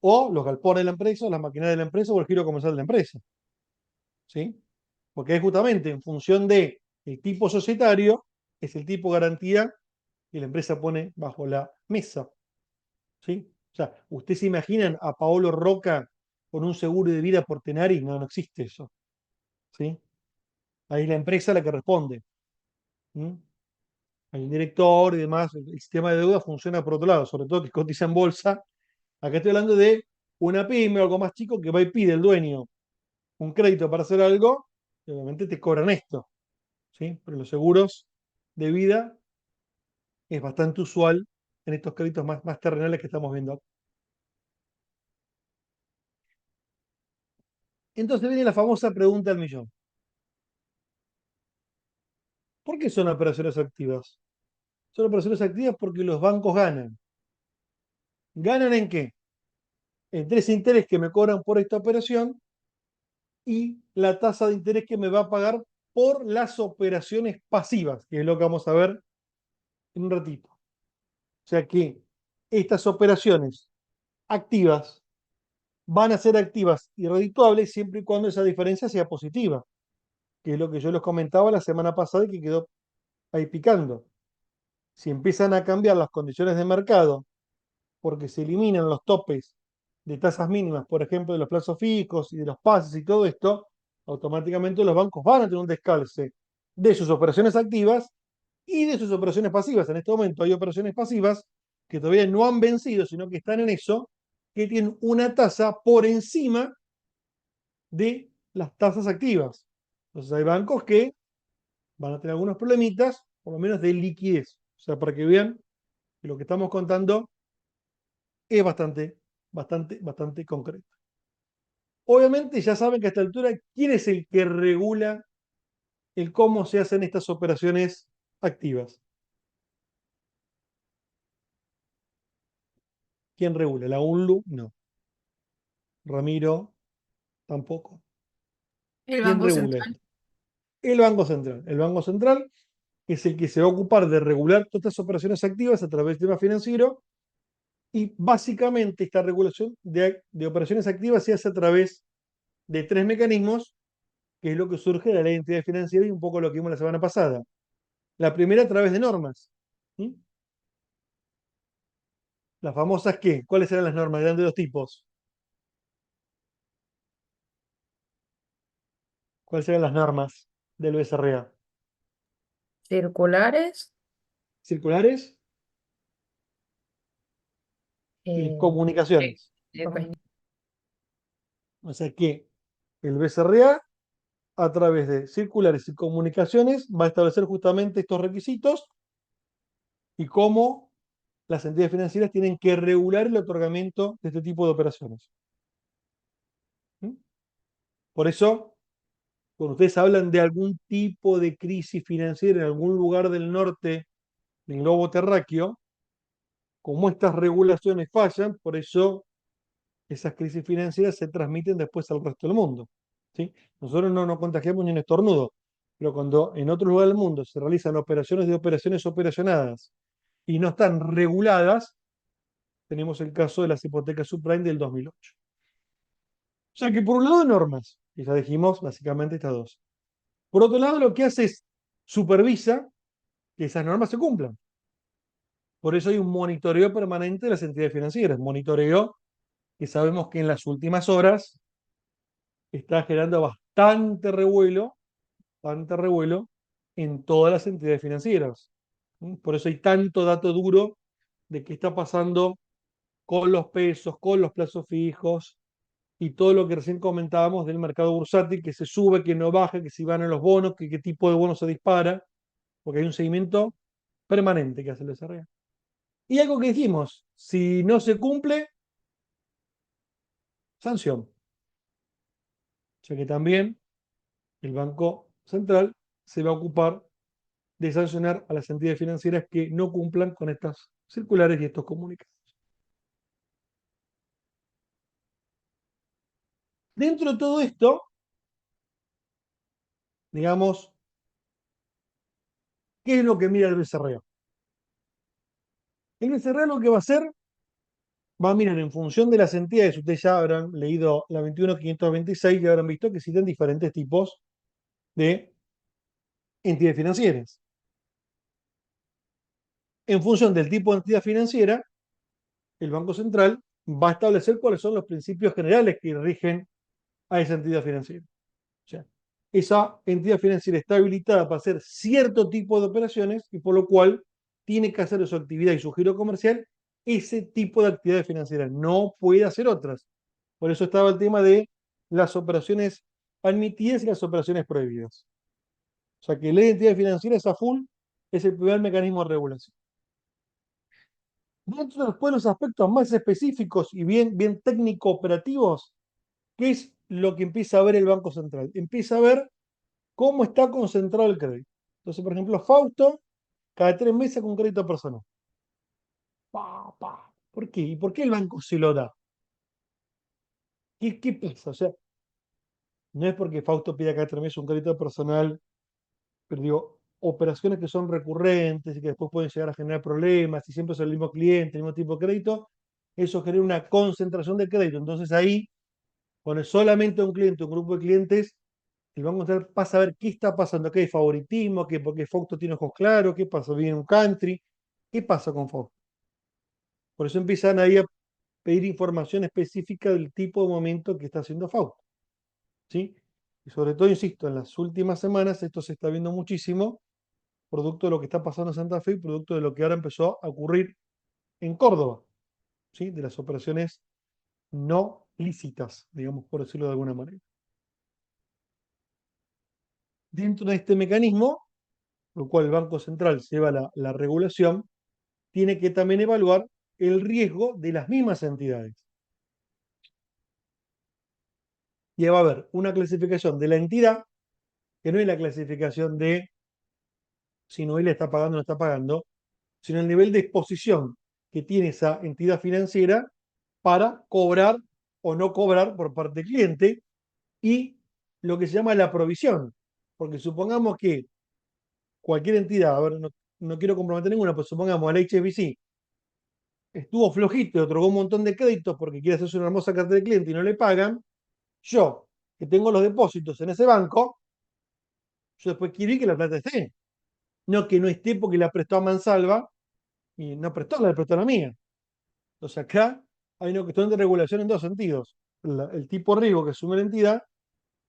o los galpones de la empresa, o las maquinarias de la empresa, o el giro comercial de la empresa. ¿Sí? Porque es justamente en función de el tipo societario, es el tipo garantía que la empresa pone bajo la mesa. ¿Sí? O sea, ¿ustedes se imaginan a Paolo Roca con un seguro de vida por Tenaris? No existe eso. ¿Sí? Ahí es la empresa la que responde. ¿Mm? Hay un director y demás. El sistema de deuda funciona por otro lado, sobre todo que cotiza en bolsa. Acá estoy hablando de una pyme o algo más chico que va y pide el dueño un crédito para hacer algo, y obviamente te cobran esto, ¿sí? Pero los seguros de vida es bastante usual en estos créditos más terrenales que estamos viendo acá. Entonces viene la famosa pregunta del millón. ¿Por qué son operaciones activas? Son operaciones activas porque los bancos ganan. ¿Ganan en qué? En tres interés que me cobran por esta operación y la tasa de interés que me va a pagar por las operaciones pasivas, que es lo que vamos a ver en un ratito. O sea que estas operaciones activas van a ser activas y redituables siempre y cuando esa diferencia sea positiva, que es lo que yo les comentaba la semana pasada y que quedó ahí picando. Si empiezan a cambiar las condiciones de mercado porque se eliminan los topes de tasas mínimas, por ejemplo, de los plazos fijos y de los pases y todo esto, automáticamente los bancos van a tener un descalce de sus operaciones activas y de sus operaciones pasivas. En este momento hay operaciones pasivas que todavía no han vencido, sino que están en eso, que tienen una tasa por encima de las tasas activas. Entonces hay bancos que van a tener algunos problemitas, por lo menos de liquidez. O sea, para que vean que lo que estamos contando es bastante concreto. Obviamente ya saben que a esta altura, ¿quién es el que regula el cómo se hacen estas operaciones activas? ¿Quién regula? ¿La UNLU? No. Ramiro, tampoco. El ¿Quién Banco regula Central. esto? El Banco Central. El Banco Central es el que se va a ocupar de regular todas estas operaciones activas a través del sistema financiero y básicamente esta regulación de operaciones activas se hace a través de tres mecanismos, que es lo que surge de la ley de entidades financieras y un poco lo que vimos la semana pasada. La primera a través de normas. ¿Sí? Las famosas ¿qué? ¿Cuáles eran las normas? Eran de dos tipos. ¿Cuáles eran las normas del BCRA? Circulares, Circulares y eh, comunicaciones. ok. O sea que el BCRA, a través de circulares y comunicaciones, va a establecer justamente estos requisitos y cómo las entidades financieras tienen que regular el otorgamiento de este tipo de operaciones. ¿Mm? Por eso, cuando ustedes hablan de algún tipo de crisis financiera en algún lugar del norte del globo terráqueo, como estas regulaciones fallan, por eso esas crisis financieras se transmiten después al resto del mundo. ¿Sí? Nosotros no nos contagiamos ni un estornudo, pero cuando en otro lugar del mundo se realizan operaciones operacionadas y no están reguladas, tenemos el caso de las hipotecas subprime del 2008. O sea que por un lado normas, y ya dijimos básicamente estas dos. Por otro lado lo que hace es supervisa que esas normas se cumplan. Por eso hay un monitoreo permanente de las entidades financieras, monitoreo que sabemos que en las últimas horas está generando bastante revuelo en todas las entidades financieras. Por eso hay tanto dato duro de qué está pasando con los pesos, con los plazos fijos y todo lo que recién comentábamos del mercado bursátil, que se sube, que no baja, que si van a los bonos, que qué tipo de bonos se dispara, porque hay un seguimiento permanente que hace el SRA. Y algo que dijimos, si no se cumple, sanción. O sea que también el Banco Central se va a ocupar de sancionar a las entidades financieras que no cumplan con estas circulares y estos comunicados. Dentro de todo esto, digamos, ¿qué es lo que mira el BCRA? El BCRA lo que va a hacer, va a mirar en función de las entidades, ustedes ya habrán leído la 21.526 y habrán visto que existen diferentes tipos de entidades financieras. En función del tipo de entidad financiera, el Banco Central va a establecer cuáles son los principios generales que rigen a esa entidad financiera. O sea, esa entidad financiera está habilitada para hacer cierto tipo de operaciones y por lo cual tiene que hacer su actividad y su giro comercial ese tipo de actividades financieras. No puede hacer otras. Por eso estaba el tema de las operaciones admitidas y las operaciones prohibidas. O sea que la entidad financiera es a full, es el primer mecanismo de regulación. Dentro de después los aspectos más específicos y bien técnico-operativos, ¿qué es lo que empieza a ver el Banco Central? Empieza a ver cómo está concentrado el crédito. Entonces, por ejemplo, Fausto, cada 3 meses con crédito personal. ¿Por qué? ¿Y por qué el banco se lo da? ¿Qué pasa? O sea, no es porque Fausto pida cada 3 meses un crédito personal, pero digo, operaciones que son recurrentes y que después pueden llegar a generar problemas, y siempre es el mismo cliente, el mismo tipo de crédito, eso genera una concentración de crédito. Entonces ahí, cuando es solamente un cliente, un grupo de clientes, el Banco Central pasa a ver qué está pasando, qué hay favoritismo, qué porque Fausto tiene ojos claros, qué pasa, viene un country, qué pasa con Fausto. Por eso empiezan ahí a pedir información específica del tipo de momento que está haciendo Fausto. ¿Sí? Y sobre todo, insisto, en las últimas semanas esto se está viendo muchísimo, producto de lo que está pasando en Santa Fe y producto de lo que ahora empezó a ocurrir en Córdoba, ¿sí? De las operaciones no lícitas, digamos, por decirlo de alguna manera. Dentro de este mecanismo, lo cual el Banco Central lleva la regulación, tiene que también evaluar el riesgo de las mismas entidades. Y va a haber una clasificación de la entidad, que no es la clasificación de si no él está pagando o no está pagando, sino el nivel de exposición que tiene esa entidad financiera para cobrar o no cobrar por parte del cliente y lo que se llama la provisión. Porque supongamos que cualquier entidad, a ver, no quiero comprometer ninguna, pero supongamos el HSBC estuvo flojito y otorgó un montón de créditos porque quiere hacerse una hermosa cartera de cliente y no le pagan, yo, que tengo los depósitos en ese banco, yo después quiero ir que la plata esté. No que no esté porque la prestó a Mansalva y no prestó, la prestó a la mía. Entonces acá hay una cuestión de regulación en dos sentidos. El tipo de riesgo que asume la entidad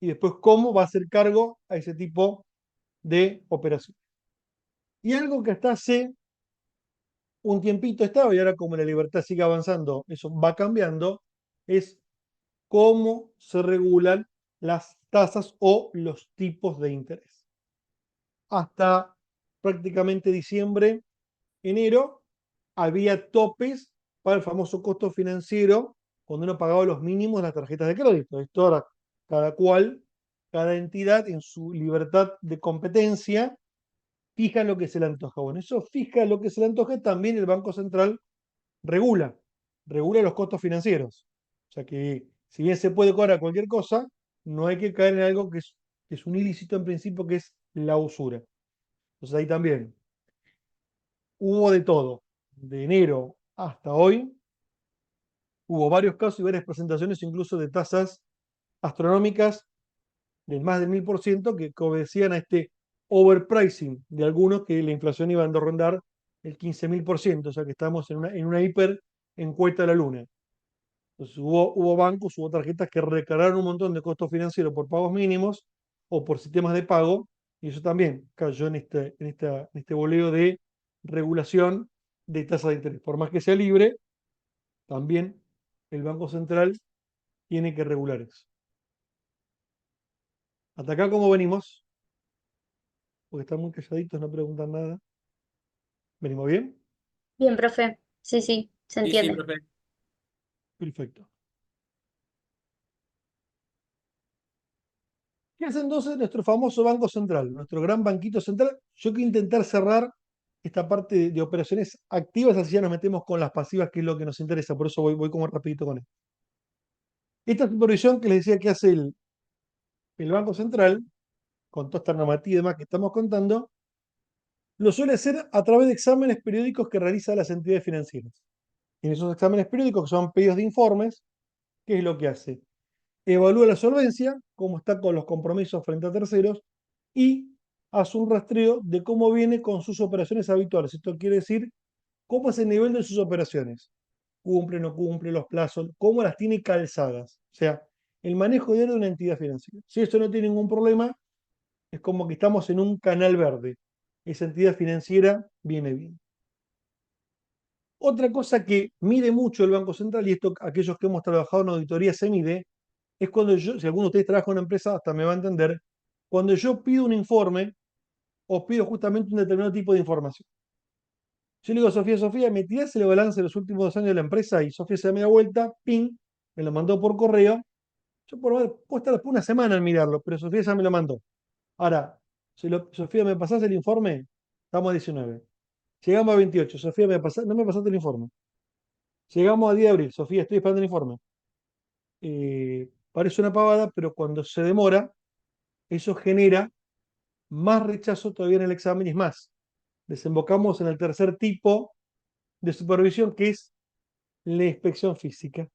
y después cómo va a hacer cargo a ese tipo de operación. Y algo que hasta hace un tiempito estaba y ahora como la libertad sigue avanzando, eso va cambiando, es cómo se regulan las tasas o los tipos de interés. Hasta prácticamente diciembre, enero, había topes para el famoso costo financiero cuando uno pagaba los mínimos de las tarjetas de crédito. Esto ahora, cada entidad en su libertad de competencia fija lo que se le antoja. Bueno, eso fija lo que se le antoja, también el Banco Central regula los costos financieros. O sea que si bien se puede cobrar cualquier cosa, no hay que caer en algo que es un ilícito en principio, que es la usura. Entonces ahí también hubo de todo. De enero hasta hoy hubo varios casos y varias presentaciones incluso de tasas astronómicas del más del 1000% que obedecían a este overpricing de algunos que la inflación iba a rondar el 15.000%, o sea que estamos en una hiper encuesta de la luna. Entonces hubo bancos, hubo tarjetas que recargaron un montón de costos financieros por pagos mínimos o por sistemas de pago, y eso también cayó en este boleo de regulación de tasa de interés. Por más que sea libre, también el Banco Central tiene que regular eso. Hasta acá, ¿cómo venimos? Porque están muy calladitos, no preguntan nada. ¿Venimos bien? Bien, profe. Sí, sí, se Sí, sí, entiende. profe. Perfecto. ¿Qué hace entonces nuestro famoso Banco Central, nuestro gran banquito central? Yo quiero intentar cerrar esta parte de operaciones activas, así ya nos metemos con las pasivas, que es lo que nos interesa, por eso voy como rapidito con esto. Esta supervisión que les decía que hace el Banco Central, con toda esta normativa y demás que estamos contando, lo suele hacer a través de exámenes periódicos que realizan las entidades financieras. En esos exámenes periódicos, que son pedidos de informes, ¿qué es lo que hace? Evalúa la solvencia, cómo está con los compromisos frente a terceros, y hace un rastreo de cómo viene con sus operaciones habituales. Esto quiere decir cómo es el nivel de sus operaciones. Cumple, no cumple los plazos, cómo las tiene calzadas. O sea, el manejo diario de una entidad financiera. Si esto no tiene ningún problema, Es como que estamos en un canal verde. Esa entidad financiera viene bien. Otra cosa que mide mucho el Banco Central, y esto aquellos que hemos trabajado en auditoría se mide, es cuando yo, si alguno de ustedes trabaja en una empresa, hasta me va a entender, cuando yo pido un informe o pido justamente un determinado tipo de información. Yo le digo a Sofía, Sofía, me tirás el balance de los últimos 2 años de la empresa y Sofía se da media vuelta, ping, me lo mandó por correo. Yo puedo estar una semana en mirarlo, pero Sofía ya me lo mandó. Ahora, Sofía, ¿me pasás el informe? Estamos a 19. Llegamos a 28. Sofía, no me pasaste el informe. Llegamos a 10 de abril. Sofía, estoy esperando el informe. Parece una pavada, pero cuando se demora, eso genera más rechazo todavía en el examen y es más. Desembocamos en el tercer tipo de supervisión, que es la inspección física.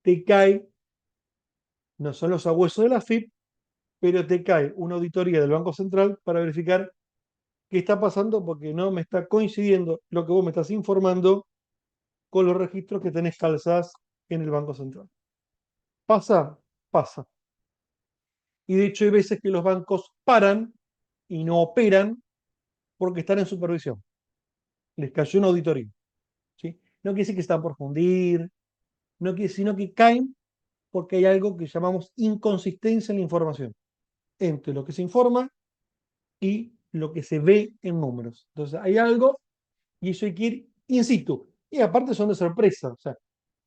Te cae, no son los abuesos de la FIP, pero te cae una auditoría del Banco Central para verificar qué está pasando porque no me está coincidiendo lo que vos me estás informando con los registros que tenés calzadas en el Banco Central. ¿Pasa? Pasa. Y de hecho hay veces que los bancos paran y no operan porque están en supervisión. Les cayó una auditoría. ¿Sí? No quiere decir que están por fundir, sino que caen porque hay algo que llamamos inconsistencia en la información entre lo que se informa y lo que se ve en números. Entonces hay algo y eso hay que ir in situ. Y aparte son de sorpresa. O sea,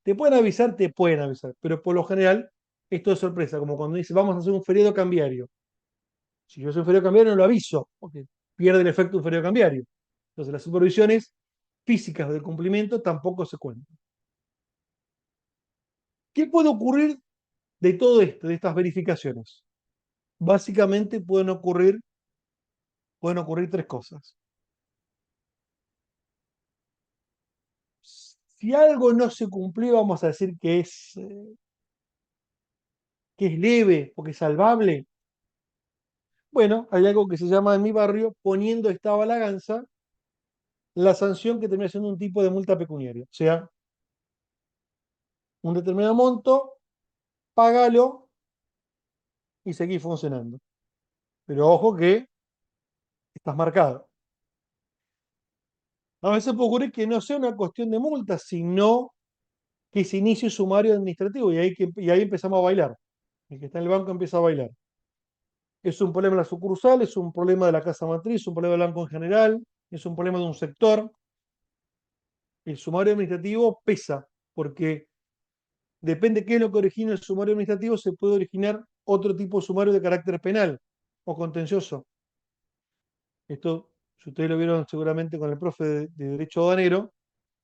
te pueden avisar, pero por lo general esto es sorpresa, como cuando dice vamos a hacer un feriado cambiario. Si yo soy un feriado cambiario no lo aviso, porque pierde el efecto de un feriado cambiario. Entonces las supervisiones físicas del cumplimiento tampoco se cuentan. ¿Qué puede ocurrir de todo esto, de estas verificaciones? Básicamente pueden ocurrir 3 cosas. Si algo no se cumplió, vamos a decir que es leve o que es salvable. Bueno, hay algo que se llama en mi barrio poniendo esta balanza la sanción que termina siendo un tipo de multa pecuniaria. O sea, un determinado monto, págalo y seguís funcionando. Pero ojo que estás marcado. A veces puede ocurrir que no sea una cuestión de multa, sino que se inicie un sumario administrativo y ahí empezamos a bailar. El que está en el banco empieza a bailar. Es un problema de la sucursal, es un problema de la casa matriz, es un problema del banco en general, es un problema de un sector. El sumario administrativo pesa, porque depende qué es lo que origina el sumario administrativo, se puede originar otro tipo de sumario de carácter penal o contencioso. Esto, si ustedes lo vieron seguramente con el profe de Derecho Aduanero,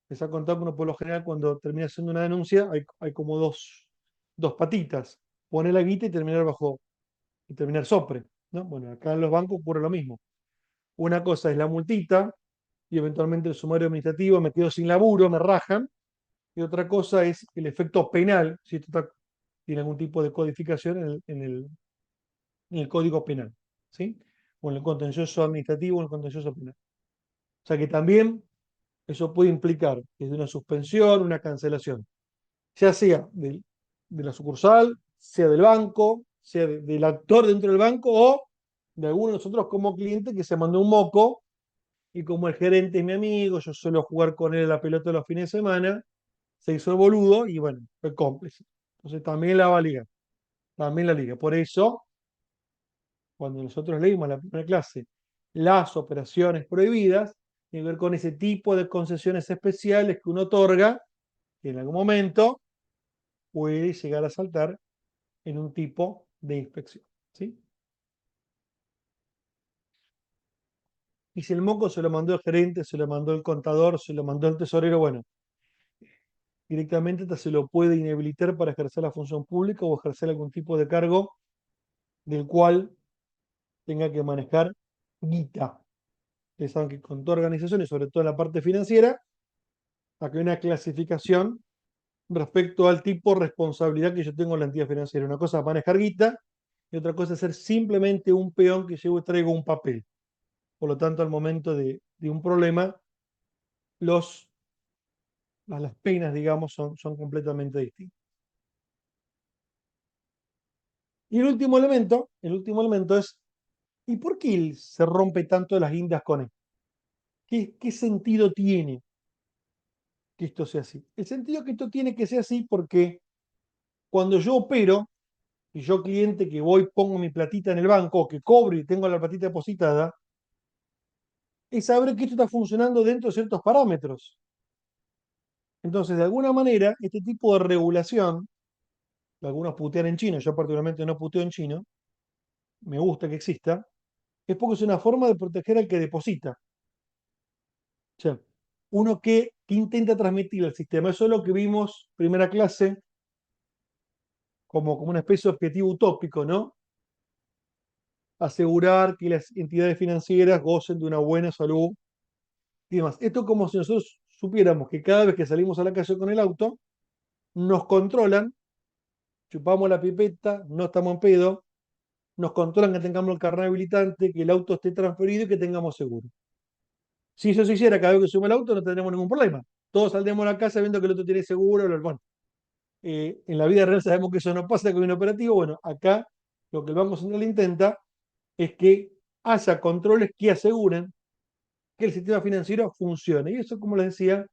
les ha contado que uno por lo general cuando termina haciendo una denuncia hay como dos patitas. Poner la guita y terminar sopre. ¿No? Bueno, acá en los bancos ocurre lo mismo. Una cosa es la multita y eventualmente el sumario administrativo, me quedo sin laburo, me rajan. Y otra cosa es el efecto penal, si esto tiene algún tipo de codificación en el Código Penal, ¿sí? O en el contencioso administrativo o en el contencioso penal. O sea que también eso puede implicar desde una suspensión, una cancelación, ya sea de la sucursal, sea del banco, sea del actor dentro del banco o de alguno de nosotros como cliente que se mandó un moco y como el gerente es mi amigo, yo suelo jugar con él a la pelota los fines de semana, se hizo el boludo y bueno, fue cómplice. Entonces también la va a ligar, también la liga. Por eso, cuando nosotros leímos en la primera clase las operaciones prohibidas, tiene que ver con ese tipo de concesiones especiales que uno otorga, que en algún momento puede llegar a saltar en un tipo de inspección. ¿Sí? Y si el moco se lo mandó el gerente, se lo mandó el contador, se lo mandó el tesorero, bueno, directamente se lo puede inhabilitar para ejercer la función pública o ejercer algún tipo de cargo del cual tenga que manejar guita. Ustedes saben que con toda organización y sobre todo en la parte financiera, acá hay una clasificación respecto al tipo de responsabilidad que yo tengo en la entidad financiera. Una cosa es manejar guita y otra cosa es ser simplemente un peón que llevo y traigo un papel. Por lo tanto, al momento de un problema, las, penas, digamos, son completamente distintas. Y el último elemento es, ¿y por qué se rompe tanto las guindas con esto? ¿Qué sentido tiene que esto sea así? El sentido que esto tiene que ser así porque cuando yo opero, y yo cliente que voy, pongo mi platita en el banco, o que cobro y tengo la platita depositada, es saber que esto está funcionando dentro de ciertos parámetros. Entonces, de alguna manera, este tipo de regulación, algunos putean en chino, yo particularmente no puteo en chino, me gusta que exista, es porque es una forma de proteger al que deposita. O sea, uno que intenta transmitir al sistema. Eso es lo que vimos primera clase como una especie de objetivo utópico, ¿no? Asegurar que las entidades financieras gocen de una buena salud y demás. Esto es como si nosotros supiéramos que cada vez que salimos a la calle con el auto, nos controlan, chupamos la pipeta, no estamos en pedo, nos controlan que tengamos el carnet habilitante, que el auto esté transferido y que tengamos seguro. Si eso se hiciera cada vez que sube el auto, no tendremos ningún problema. Todos saldremos a la casa viendo que el otro tiene seguro. Bueno, en la vida real sabemos que eso no pasa con un operativo. Bueno, acá lo que el Banco Central intenta es que haya controles que aseguren que el sistema financiero funcione. Y eso, como les decía,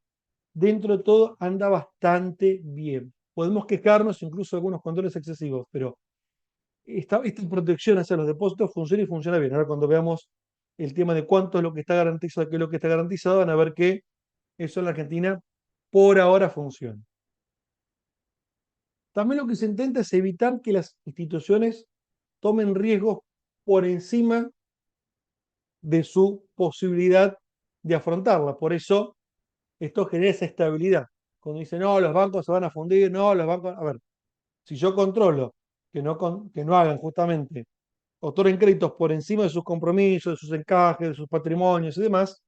dentro de todo anda bastante bien. Podemos quejarnos incluso de algunos controles excesivos, pero esta protección hacia los depósitos funciona y funciona bien. Ahora cuando veamos el tema de cuánto es lo que está garantizado, qué es lo que está garantizado, van a ver que eso en la Argentina por ahora funciona. También lo que se intenta es evitar que las instituciones tomen riesgos por encima de su posibilidad de afrontarla. Por eso esto genera esa estabilidad. Cuando dicen, no, los bancos se van a fundir, no, los bancos... A ver, si yo controlo que no hagan justamente, otorguen créditos por encima de sus compromisos, de sus encajes, de sus patrimonios y demás,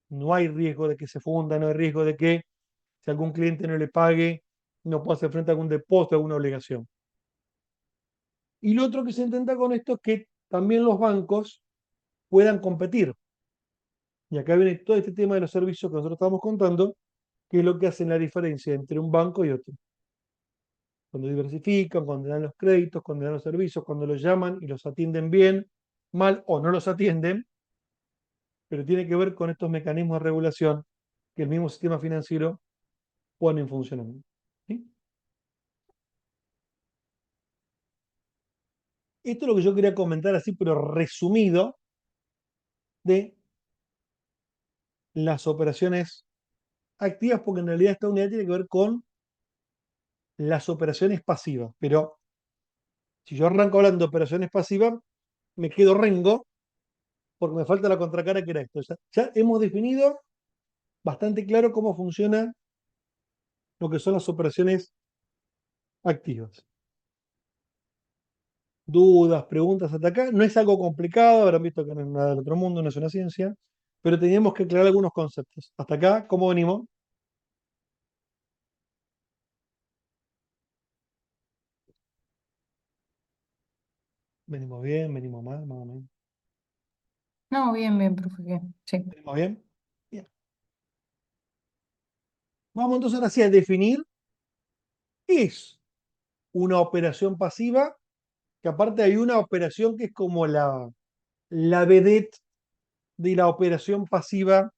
no hay riesgo de que se funda, no hay riesgo de que si algún cliente no le pague, no pueda hacer frente a algún depósito, a alguna obligación. Y lo otro que se intenta con esto es que también los bancos puedan competir. Y acá viene todo este tema de los servicios que nosotros estamos contando, que es lo que hacen la diferencia entre un banco y otro. Cuando diversifican, cuando dan los créditos, cuando dan los servicios, cuando los llaman y los atienden bien, mal o no los atienden, pero tiene que ver con estos mecanismos de regulación que el mismo sistema financiero pone en funcionamiento. ¿Sí? Esto es lo que yo quería comentar así, pero resumido, de las operaciones activas, porque en realidad esta unidad tiene que ver con las operaciones pasivas. Pero si yo arranco hablando de operaciones pasivas, me quedo rengo porque me falta la contracara que era esto. Ya hemos definido bastante claro cómo funciona lo que son las operaciones activas. Dudas, preguntas hasta acá. No es algo complicado, habrán visto que no es nada del otro mundo, no es una ciencia, pero teníamos que aclarar algunos conceptos. Hasta acá, ¿cómo venimos? Venimos bien, venimos mal, más o menos. No, bien, bien, profe, bien. Sí. ¿Venimos bien? Bien. Vamos entonces ahora sí a definir qué es una operación pasiva, que aparte hay una operación que es como la vedette de la operación pasiva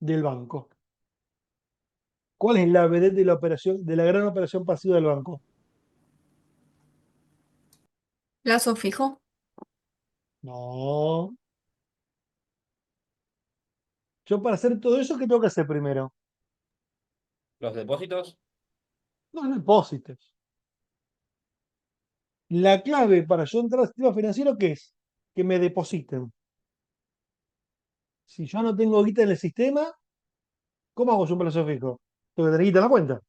del banco. ¿Cuál es la vedette de la operación, de la gran operación pasiva del banco? Plazo fijo. No. Yo para hacer todo eso, ¿qué tengo que hacer primero? Los depósitos, No, depósitos. La clave para yo entrar al sistema financiero, ¿qué es? Que me depositen. Si yo no tengo guita en el sistema, ¿cómo hago yo un plazo fijo? Tengo que tener guita en la cuenta.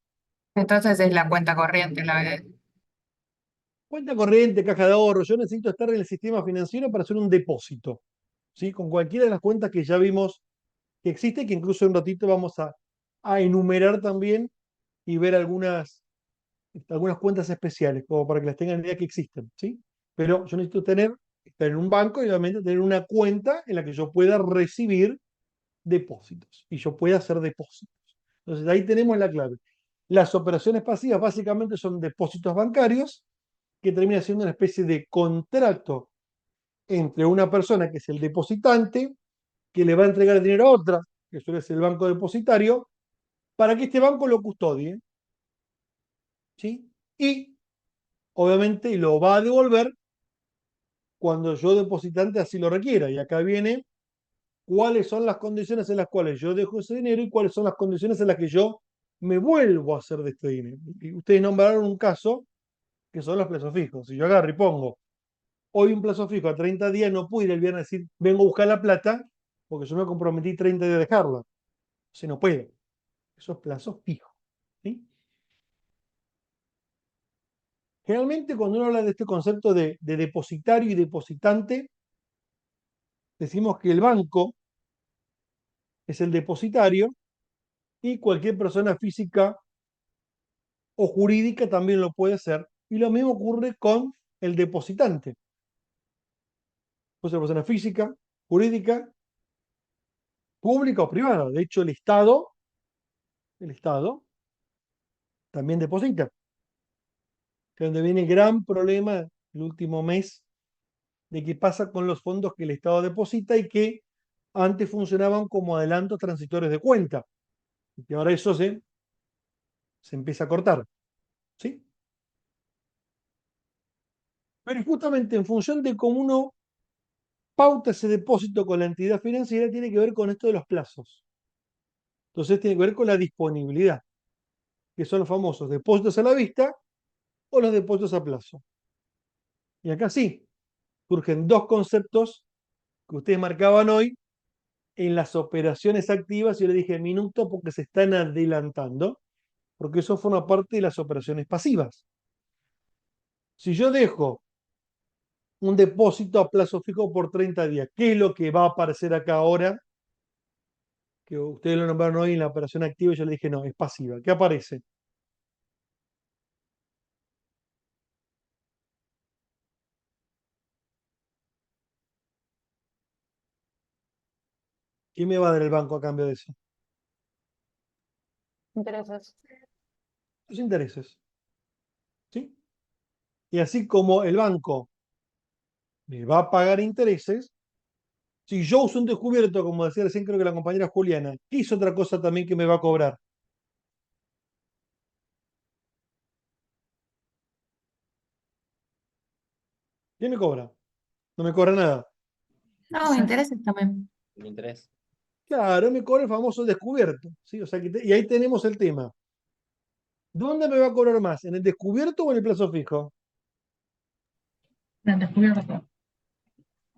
Entonces es la cuenta corriente, la Cuenta corriente, caja de ahorro. Yo necesito estar en el sistema financiero para hacer un depósito. ¿Sí? Con cualquiera de las cuentas que ya vimos que existe, que incluso en un ratito vamos a enumerar también y ver algunas cuentas especiales, como para que las tengan idea que existen. ¿Sí? Pero yo necesito estar en un banco y obviamente tener una cuenta en la que yo pueda recibir depósitos y yo pueda hacer depósitos. Entonces ahí tenemos la clave. Las operaciones pasivas básicamente son depósitos bancarios que termina siendo una especie de contrato entre una persona que es el depositante, que le va a entregar el dinero a otra, que suele ser el banco depositario, para que este banco lo custodie. ¿Sí? Y obviamente lo va a devolver cuando yo depositante así lo requiera. Y acá viene cuáles son las condiciones en las cuales yo dejo ese dinero y cuáles son las condiciones en las que yo me vuelvo a hacer de este dinero. Y ustedes nombraron un caso que son los plazos fijos. Si yo agarro y pongo hoy un plazo fijo a 30 días, no puedo ir el viernes a decir vengo a buscar la plata porque yo me comprometí 30 días a dejarla. Se no puede. Esos plazos fijos. ¿Sí? Generalmente cuando uno habla de este concepto de depositario y depositante, decimos que el banco es el depositario y cualquier persona física o jurídica también lo puede ser. Y lo mismo ocurre con el depositante. Puede ser persona física, jurídica, pública o privada. De hecho, el Estado también deposita. Que es donde viene el gran problema el último mes de qué pasa con los fondos que el Estado deposita y que antes funcionaban como adelantos transitorios de cuenta. Y que ahora eso se empieza a cortar. ¿Sí? Pero justamente en función de cómo uno pauta ese depósito con la entidad financiera, tiene que ver con esto de los plazos. Entonces tiene que ver con la disponibilidad, que son los famosos depósitos a la vista o los depósitos a plazo. Y acá sí, surgen dos conceptos que ustedes marcaban hoy en las operaciones activas. Yo le dije minuto porque se están adelantando, porque eso forma parte de las operaciones pasivas. Si yo dejo un depósito a plazo fijo por 30 días, ¿qué es lo que va a aparecer acá ahora? Que ustedes lo nombraron hoy en la operación activa y yo le dije no, es pasiva. ¿Qué aparece? ¿Qué me va a dar el banco a cambio de eso? Intereses. Los intereses. ¿Sí? Y así como el banco me va a pagar intereses, si yo uso un descubierto, como decía recién creo que la compañera Juliana, ¿qué es otra cosa también que me va a cobrar? ¿Qué me cobra? No me cobra nada. No, intereses también. El interés. Claro, me cobra el famoso descubierto. ¿Sí? O sea y ahí tenemos el tema. ¿Dónde me va a cobrar más? ¿En el descubierto o en el plazo fijo? El descubierto.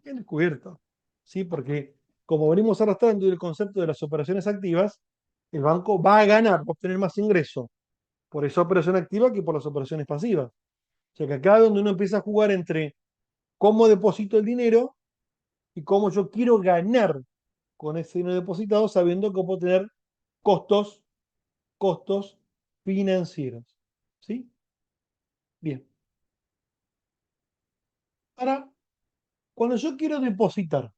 En el descubierto. ¿Sí? Porque como venimos arrastrando el concepto de las operaciones activas, el banco va a ganar, va a obtener más ingreso por esa operación activa que por las operaciones pasivas. O sea que acá es donde uno empieza a jugar entre cómo deposito el dinero y cómo yo quiero ganar con ese dinero depositado, sabiendo que puedo tener costos financieros. ¿Sí? Bien. Ahora, cuando yo quiero depositar,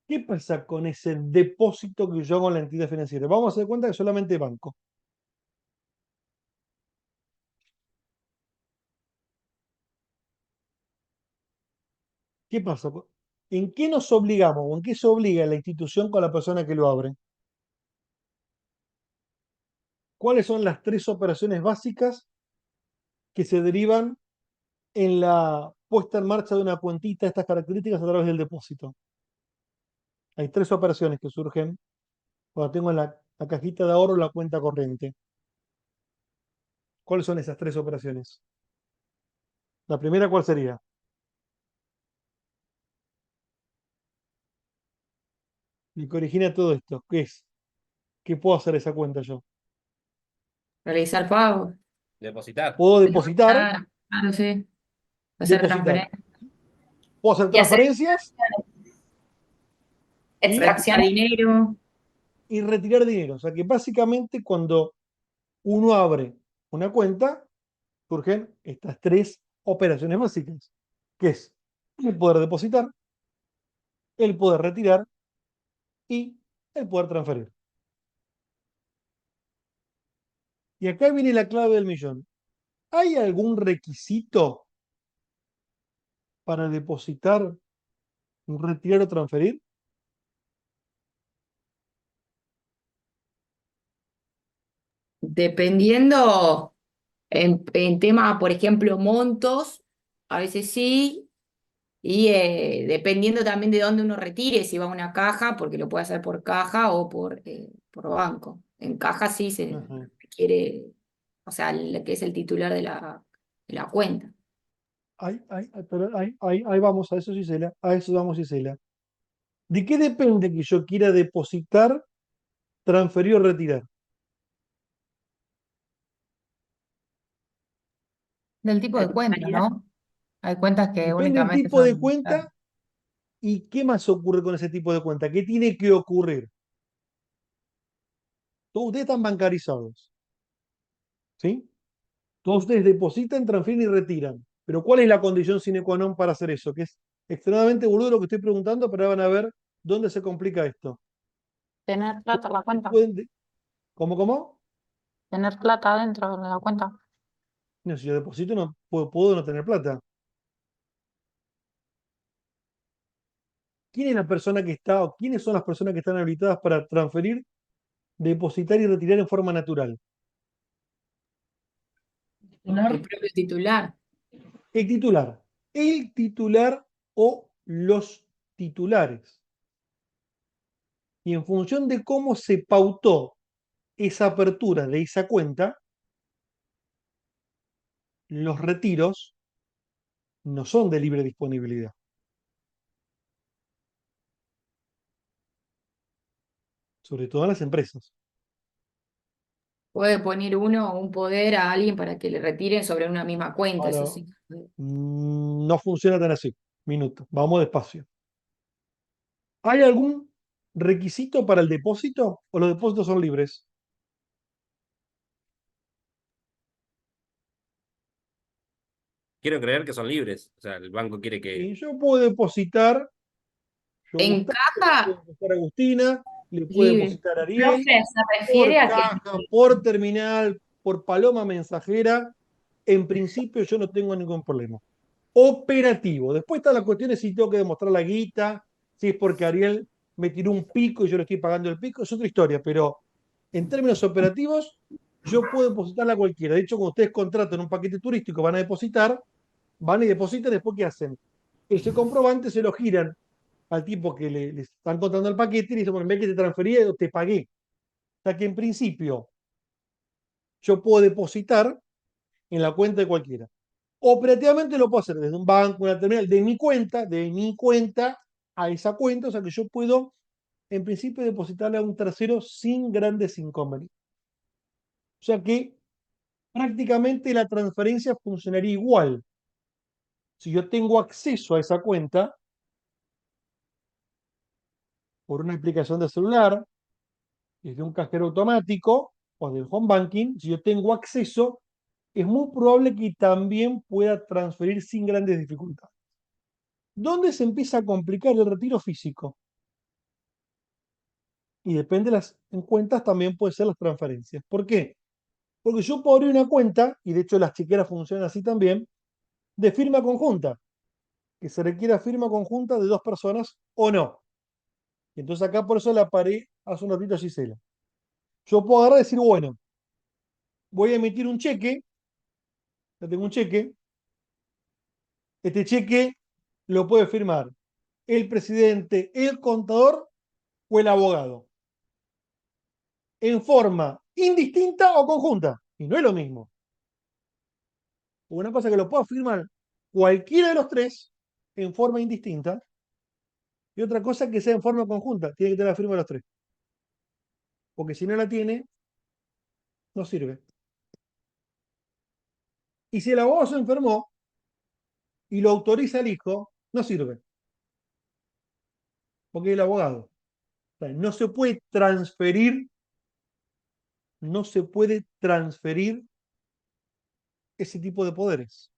¿qué pasa con ese depósito que yo hago en la entidad financiera? Vamos a hacer cuenta que solamente banco. ¿Qué pasa? ¿En qué nos obligamos o en qué se obliga la institución con la persona que lo abre? ¿Cuáles son las tres operaciones básicas que se derivan en la puesta en marcha de una cuentita de estas características a través del depósito? Hay tres operaciones que surgen cuando tengo en la cajita de ahorro la cuenta corriente. ¿Cuáles son esas tres operaciones? La primera, ¿cuál sería? Y que origina todo esto. ¿Qué es? ¿Qué puedo hacer esa cuenta yo? Realizar pago. Depositar. Puedo depositar, Claro, sí. Hacer depositar. transferencias. Puedo hacer Y hacer transferencias Retirar extracciones. dinero. y retirar dinero. O sea que básicamente cuando uno abre una cuenta, surgen estas tres operaciones básicas, que es el poder depositar, el poder retirar y el poder transferir. Y acá viene la clave del millón. ¿Hay algún requisito para depositar, retirar o transferir? Dependiendo en tema, por ejemplo, montos, a veces sí, y dependiendo también de dónde uno retire, si va a una caja, porque lo puede hacer por caja o por banco. En caja sí se Ajá. requiere, o sea, el que es el titular de la cuenta. Ahí vamos, a eso Gisela, a eso vamos Gisela. ¿De qué depende que yo quiera depositar, transferir o retirar? Del tipo La de cuenta, totalidad. ¿no? Hay cuentas que Depende del únicamente tipo de son... cuenta y qué más ocurre con ese tipo de cuenta. ¿Qué tiene que ocurrir? Todos ustedes están bancarizados, ¿sí? Todos ustedes depositan, transfieren y retiran. Pero ¿cuál es la condición sine qua non para hacer eso? Que es extremadamente boludo lo que estoy preguntando, pero ahora van a ver dónde se complica esto. Tener plata en la cuenta. ¿Cómo? Tener plata dentro de la cuenta. No, si yo deposito no puedo no tener plata. ¿Quién es la persona que está o quiénes son las personas que están habilitadas para transferir, depositar y retirar en forma natural? El propio titular. El titular. El titular o los titulares. Y en función de cómo se pautó esa apertura de esa cuenta, los retiros no son de libre disponibilidad. Sobre todo en las empresas. Puede poner uno un poder a alguien para que le retire sobre una misma cuenta, eso Ahora, sí. no funciona tan así. Minuto. Vamos despacio. ¿Hay algún requisito para el depósito o los depósitos son libres? Quiero creer que son libres. O sea, el banco quiere que. Y yo puedo depositar, yo En Gustavo, le puedo caja, depositar a Agustina, le puedo libre. depositar a Profe, Ariel, se refiere por a que caja, por terminal, por paloma mensajera. En principio yo no tengo ningún problema. Operativo. Después está la cuestión de si tengo que demostrar la guita, si es porque Ariel me tiró un pico y yo le estoy pagando el pico, es otra historia, pero en términos operativos, yo puedo depositarla a cualquiera. De hecho, cuando ustedes contratan un paquete turístico, van a depositar, van y depositan, después ¿qué hacen? Ese comprobante se lo giran al tipo que le están contando el paquete y le dicen, bueno, en vez que te transferí, te pagué. O sea que en principio yo puedo depositar en la cuenta de cualquiera. Operativamente lo puedo hacer desde un banco, una terminal, de mi cuenta a esa cuenta, o sea que yo puedo, en principio, depositarle a un tercero sin grandes inconvenientes. O sea que prácticamente la transferencia funcionaría igual. Si yo tengo acceso a esa cuenta por una aplicación de celular, desde un cajero automático o del home banking, si yo tengo acceso, es muy probable que también pueda transferir sin grandes dificultades. ¿Dónde se empieza a complicar el retiro físico? Y depende de las en cuentas también puede ser las transferencias. ¿Por qué? Porque yo puedo abrir una cuenta, y de hecho las chequeras funcionan así también, de firma conjunta, que se requiera firma conjunta de dos personas o no. Y entonces acá por eso la paré hace un ratito a Gisela. Yo puedo agarrar y decir, bueno, voy a emitir un cheque, ya tengo un cheque, este cheque lo puede firmar el presidente, el contador o el abogado, en forma indistinta o conjunta. Y no es lo mismo. Una cosa que lo pueda firmar cualquiera de los tres en forma indistinta y otra cosa que sea en forma conjunta. Tiene que tener la firma de los tres. Porque si no la tiene, no sirve. Y si el abogado se enfermó y lo autoriza el hijo, no sirve. Porque es el abogado. O sea, no se puede transferir ese tipo de poderes.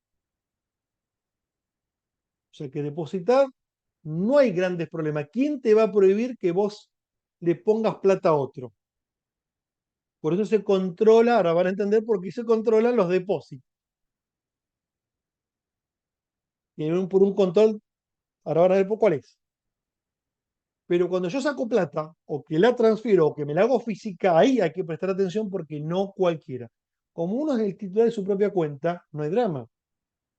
O sea que depositar no hay grandes problemas. ¿Quién te va a prohibir que vos le pongas plata a otro. Por eso se controla, ahora van a entender por qué se controlan los depósitos. Y por un control, ahora van a ver por cuál es. Pero cuando yo saco plata, o que la transfiero, o que me la hago física, ahí hay que prestar atención porque no cualquiera. Como uno es el titular de su propia cuenta, no hay drama.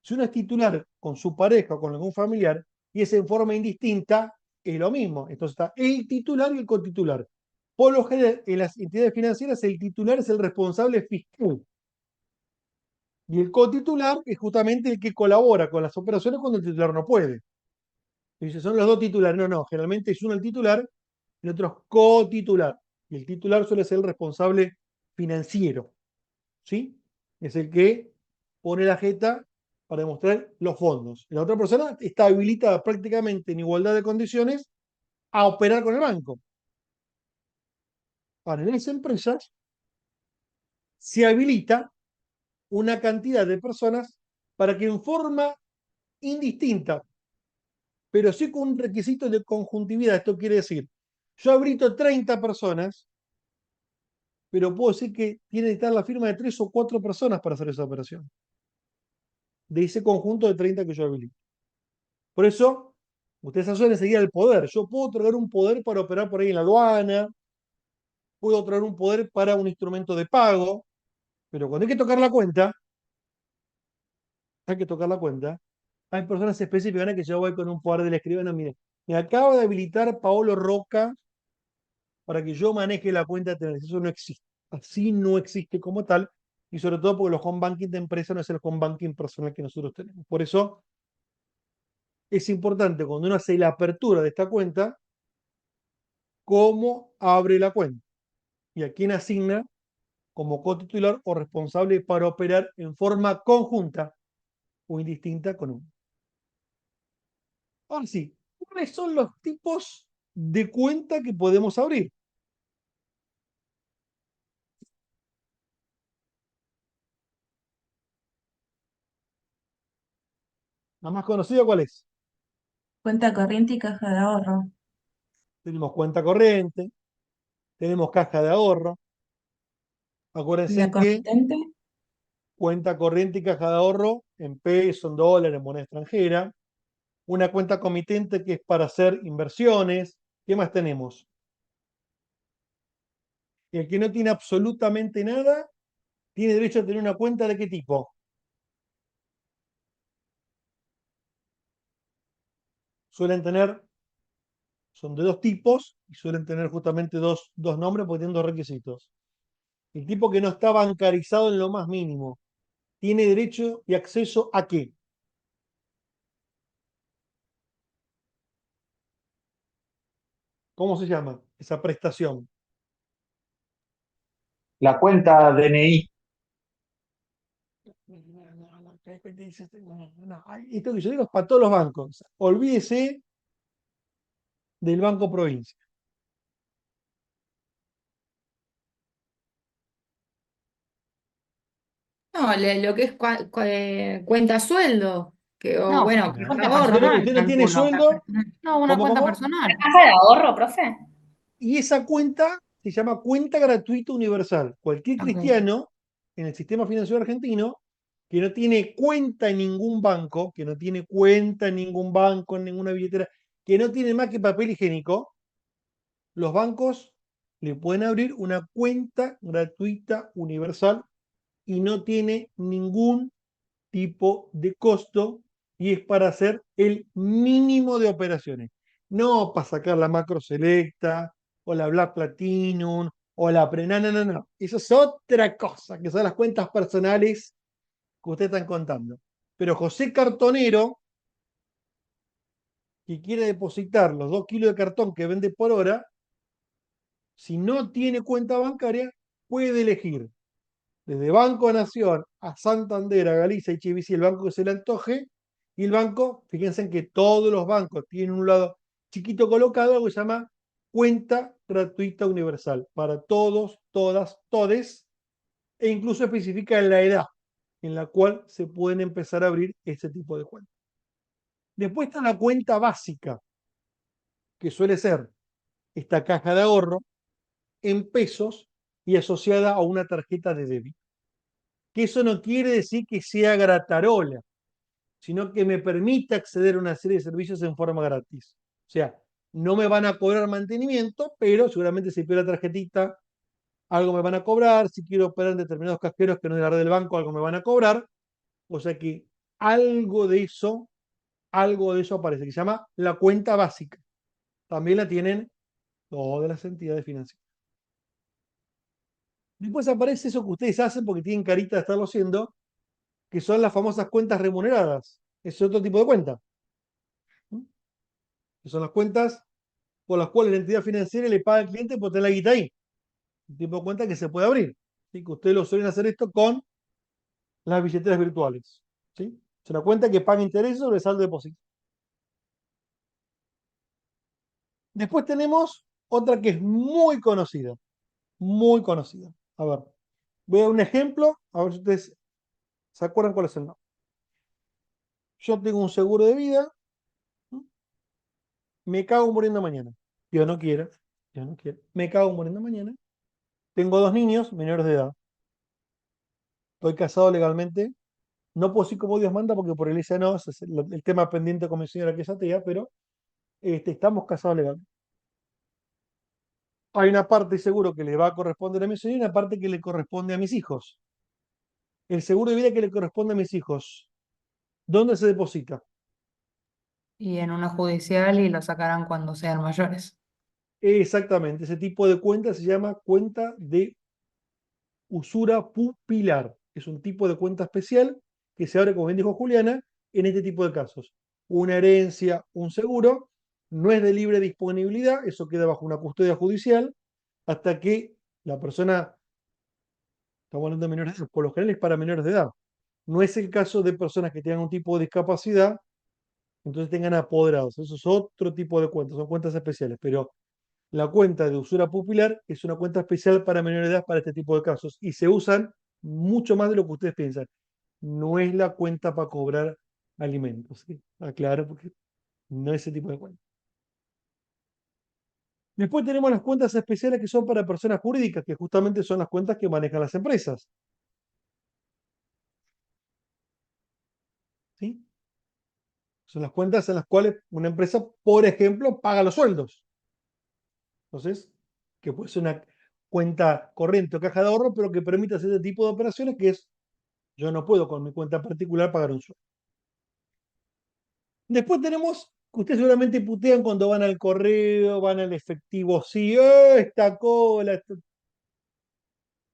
Si uno es titular con su pareja o con algún familiar y es en forma indistinta, es lo mismo. Entonces está el titular y el cotitular. Por lo general, en las entidades financieras, el titular es el responsable fiscal. Y el cotitular es justamente el que colabora con las operaciones cuando el titular no puede. Dice, son los dos titulares. No, no, generalmente es uno el titular y el otro es cotitular. Y el titular suele ser el responsable financiero. ¿Sí? Es el que pone la jeta para demostrar los fondos. La otra persona está habilitada prácticamente en igualdad de condiciones a operar con el banco. Ahora, en esas empresas se habilita una cantidad de personas para que en forma indistinta, pero sí con un requisito de conjuntividad, esto quiere decir, yo habilito 30 personas, pero puedo decir que tiene que estar la firma de 3 o 4 personas para hacer esa operación, de ese conjunto de 30 que yo habilito. Por eso, ustedes asocian enseguida el poder. Yo puedo otorgar un poder para operar por ahí en la aduana, puedo otorgar un poder para un instrumento de pago, pero cuando hay que tocar la cuenta, hay personas específicas, ¿no? Que yo voy con un poder del escribano, mire, me acaba de habilitar Paolo Roca para que yo maneje la cuenta de tener. Eso no existe. Así no existe como tal, y sobre todo porque los home banking de empresa no es el home banking personal que nosotros tenemos. Por eso es importante cuando uno hace la apertura de esta cuenta, cómo abre la cuenta y a quién asigna como cotitular o responsable para operar en forma conjunta o indistinta con uno. Ahora sí, ¿cuáles son los tipos de cuenta que podemos abrir? La más conocida, ¿cuál es? Cuenta corriente y caja de ahorro. Tenemos cuenta corriente, tenemos caja de ahorro. ¿Y Acuérdense la que comitente? cuenta corriente y caja de ahorro en pesos, en dólares, en moneda extranjera. Una cuenta comitente que es para hacer inversiones. ¿Qué más tenemos? El que no tiene absolutamente nada, tiene derecho a tener una cuenta de qué tipo. Suelen tener, son de dos tipos y suelen tener justamente dos nombres porque tienen dos requisitos. El tipo que no está bancarizado en lo más mínimo, tiene derecho y acceso a qué. ¿Cómo se llama esa prestación? La cuenta DNI. Esto que yo digo es para todos los bancos. Olvídese del Banco Provincia. No, lo que es cuenta sueldo, que, o No, bueno, cuenta caja de Pero que personal, usted ahorro. no tiene calculo. sueldo, No, una ¿cómo, cuenta cómo? personal. ¿Caja de ahorro, profe? Y esa cuenta se llama cuenta gratuita universal. Cualquier Ok. cristiano en el sistema financiero argentino que no tiene cuenta en ningún banco, que no tiene cuenta en ningún banco, en ninguna billetera, que no tiene más que papel higiénico, los bancos le pueden abrir una cuenta gratuita universal y no tiene ningún tipo de costo y es para hacer el mínimo de operaciones. No para sacar la macro selecta o la Black Platinum o la Pre. No, no, no, no. Eso es otra cosa, que son las cuentas personales que ustedes están contando. Pero José Cartonero, que quiere depositar los 2 kilos de cartón que vende por hora, si no tiene cuenta bancaria, puede elegir desde Banco Nación a Santander, a Galicia y HSBC, el banco que se le antoje, y el banco, fíjense en que todos los bancos tienen un lado chiquito colocado, algo que se llama cuenta gratuita universal, para todos, todas, todes, e incluso especifica la edad en la cual se pueden empezar a abrir este tipo de cuentas. Después está la cuenta básica, que suele ser esta caja de ahorro en pesos y asociada a una tarjeta de débito. Que eso no quiere decir que sea gratarola, sino que me permite acceder a una serie de servicios en forma gratis. O sea, no me van a cobrar mantenimiento, pero seguramente si pido la tarjetita, algo me van a cobrar. Si quiero operar en determinados cajeros que no es de la red del banco, algo me van a cobrar. O sea que algo de eso aparece, que se llama la cuenta básica. También la tienen todas las entidades financieras. Después aparece eso que ustedes hacen porque tienen carita de estarlo haciendo, que son las famosas cuentas remuneradas. Es otro tipo de cuenta. ¿Mm? Que son las cuentas por las cuales la entidad financiera le paga al cliente por tener la guita ahí. Un tipo de cuenta que se puede abrir. ¿Sí? Que ustedes lo suelen hacer esto con las billeteras virtuales. ¿Sí? Es una cuenta que paga intereses sobre el saldo de depósito. Después tenemos otra que es muy conocida. Muy conocida. A ver, voy a dar un ejemplo, a ver si ustedes se acuerdan cuál es el nombre. Yo tengo un seguro de vida, ¿no? Me cago muriendo mañana. Yo no quiero, yo no quiero. Me cago muriendo mañana. Tengo 2 niños menores de edad. Estoy casado legalmente. No puedo decir como Dios manda porque por iglesia no, ese es el tema pendiente con mi señora que es atea, pero estamos casados legalmente. Hay una parte seguro que le va a corresponder a mi señora y una parte que le corresponde a mis hijos. El seguro de vida que le corresponde a mis hijos, ¿dónde se deposita? Y en una judicial y lo sacarán cuando sean mayores. Exactamente, ese tipo de cuenta se llama cuenta de usura pupilar. Es un tipo de cuenta especial que se abre, como bien dijo Juliana, en este tipo de casos. Una herencia, un seguro, no es de libre disponibilidad, eso queda bajo una custodia judicial, hasta que la persona, estamos hablando de menores de edad, por lo general es para menores de edad. No es el caso de personas que tengan un tipo de discapacidad, entonces tengan apoderados. Eso es otro tipo de cuentas, son cuentas especiales, pero la cuenta de usura pupilar es una cuenta especial para menores de edad para este tipo de casos y se usan mucho más de lo que ustedes piensan. No es la cuenta para cobrar alimentos, ¿sí? Aclaro, porque no es ese tipo de cuenta. Después tenemos las cuentas especiales que son para personas jurídicas, que justamente son las cuentas que manejan las empresas. ¿Sí? Son las cuentas en las cuales una empresa, por ejemplo, paga los sueldos. Entonces, que puede ser una cuenta corriente o caja de ahorro, pero que permite hacer este tipo de operaciones, que es, yo no puedo con mi cuenta particular pagar un sueldo. Después tenemos que ustedes seguramente putean cuando van al correo, van al efectivo, sí, esta cola.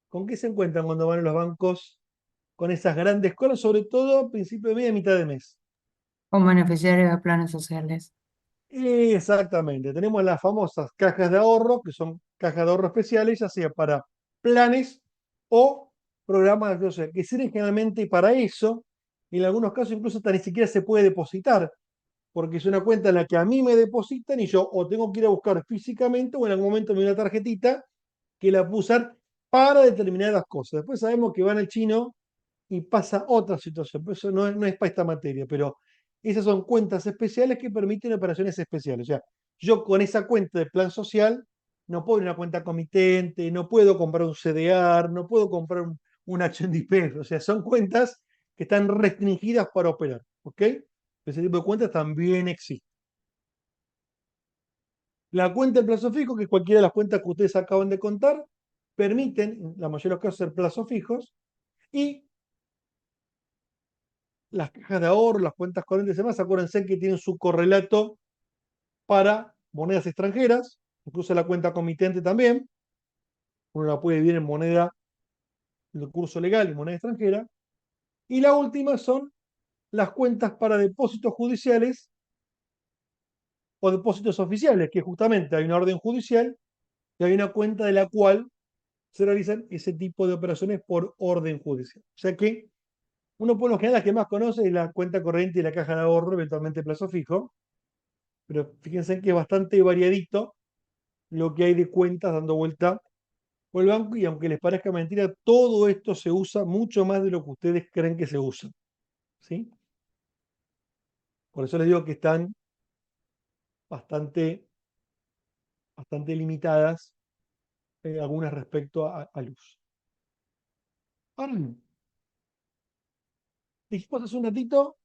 ¿Con qué se encuentran cuando van a los bancos con esas grandes colas, sobre todo a principio de mes y a mitad de mes? Con beneficiarios de planes sociales. Exactamente, tenemos las famosas cajas de ahorro, que son cajas de ahorro especiales, ya sea para planes o programas, o sea, que sirven generalmente para eso. En algunos casos incluso hasta ni siquiera se puede depositar, porque es una cuenta en la que a mí me depositan y yo o tengo que ir a buscar físicamente o en algún momento me da una tarjetita que la puedo usar para determinadas cosas. Después sabemos que van al chino y pasa otra situación, pero eso no es para esta materia, pero esas son cuentas especiales que permiten operaciones especiales. O sea, yo con esa cuenta de plan social no puedo ir a una cuenta comitente, no puedo comprar un CDR, no puedo comprar un HNDP, o sea, son cuentas que están restringidas para operar, ¿ok? Ese tipo de cuentas también existe. La cuenta de plazo fijo, que es cualquiera de las cuentas que ustedes acaban de contar, permiten, en la mayoría de los casos, ser plazos fijos, y las cajas de ahorro, las cuentas corrientes y demás, acuérdense que tienen su correlato para monedas extranjeras, incluso la cuenta comitente también. Uno la puede dividir en moneda de curso legal y moneda extranjera. Y la última son las cuentas para depósitos judiciales o depósitos oficiales, que justamente hay una orden judicial y hay una cuenta de la cual se realizan ese tipo de operaciones por orden judicial. O sea que uno por lo general las que más conoce es la cuenta corriente y la caja de ahorro, eventualmente plazo fijo, pero fíjense que es bastante variadito lo que hay de cuentas dando vuelta por el banco y aunque les parezca mentira, todo esto se usa mucho más de lo que ustedes creen que se usa. ¿Sí? Por eso les digo que están bastante bastante limitadas, algunas respecto al uso. Ahora bien, dijimos hace un ratito,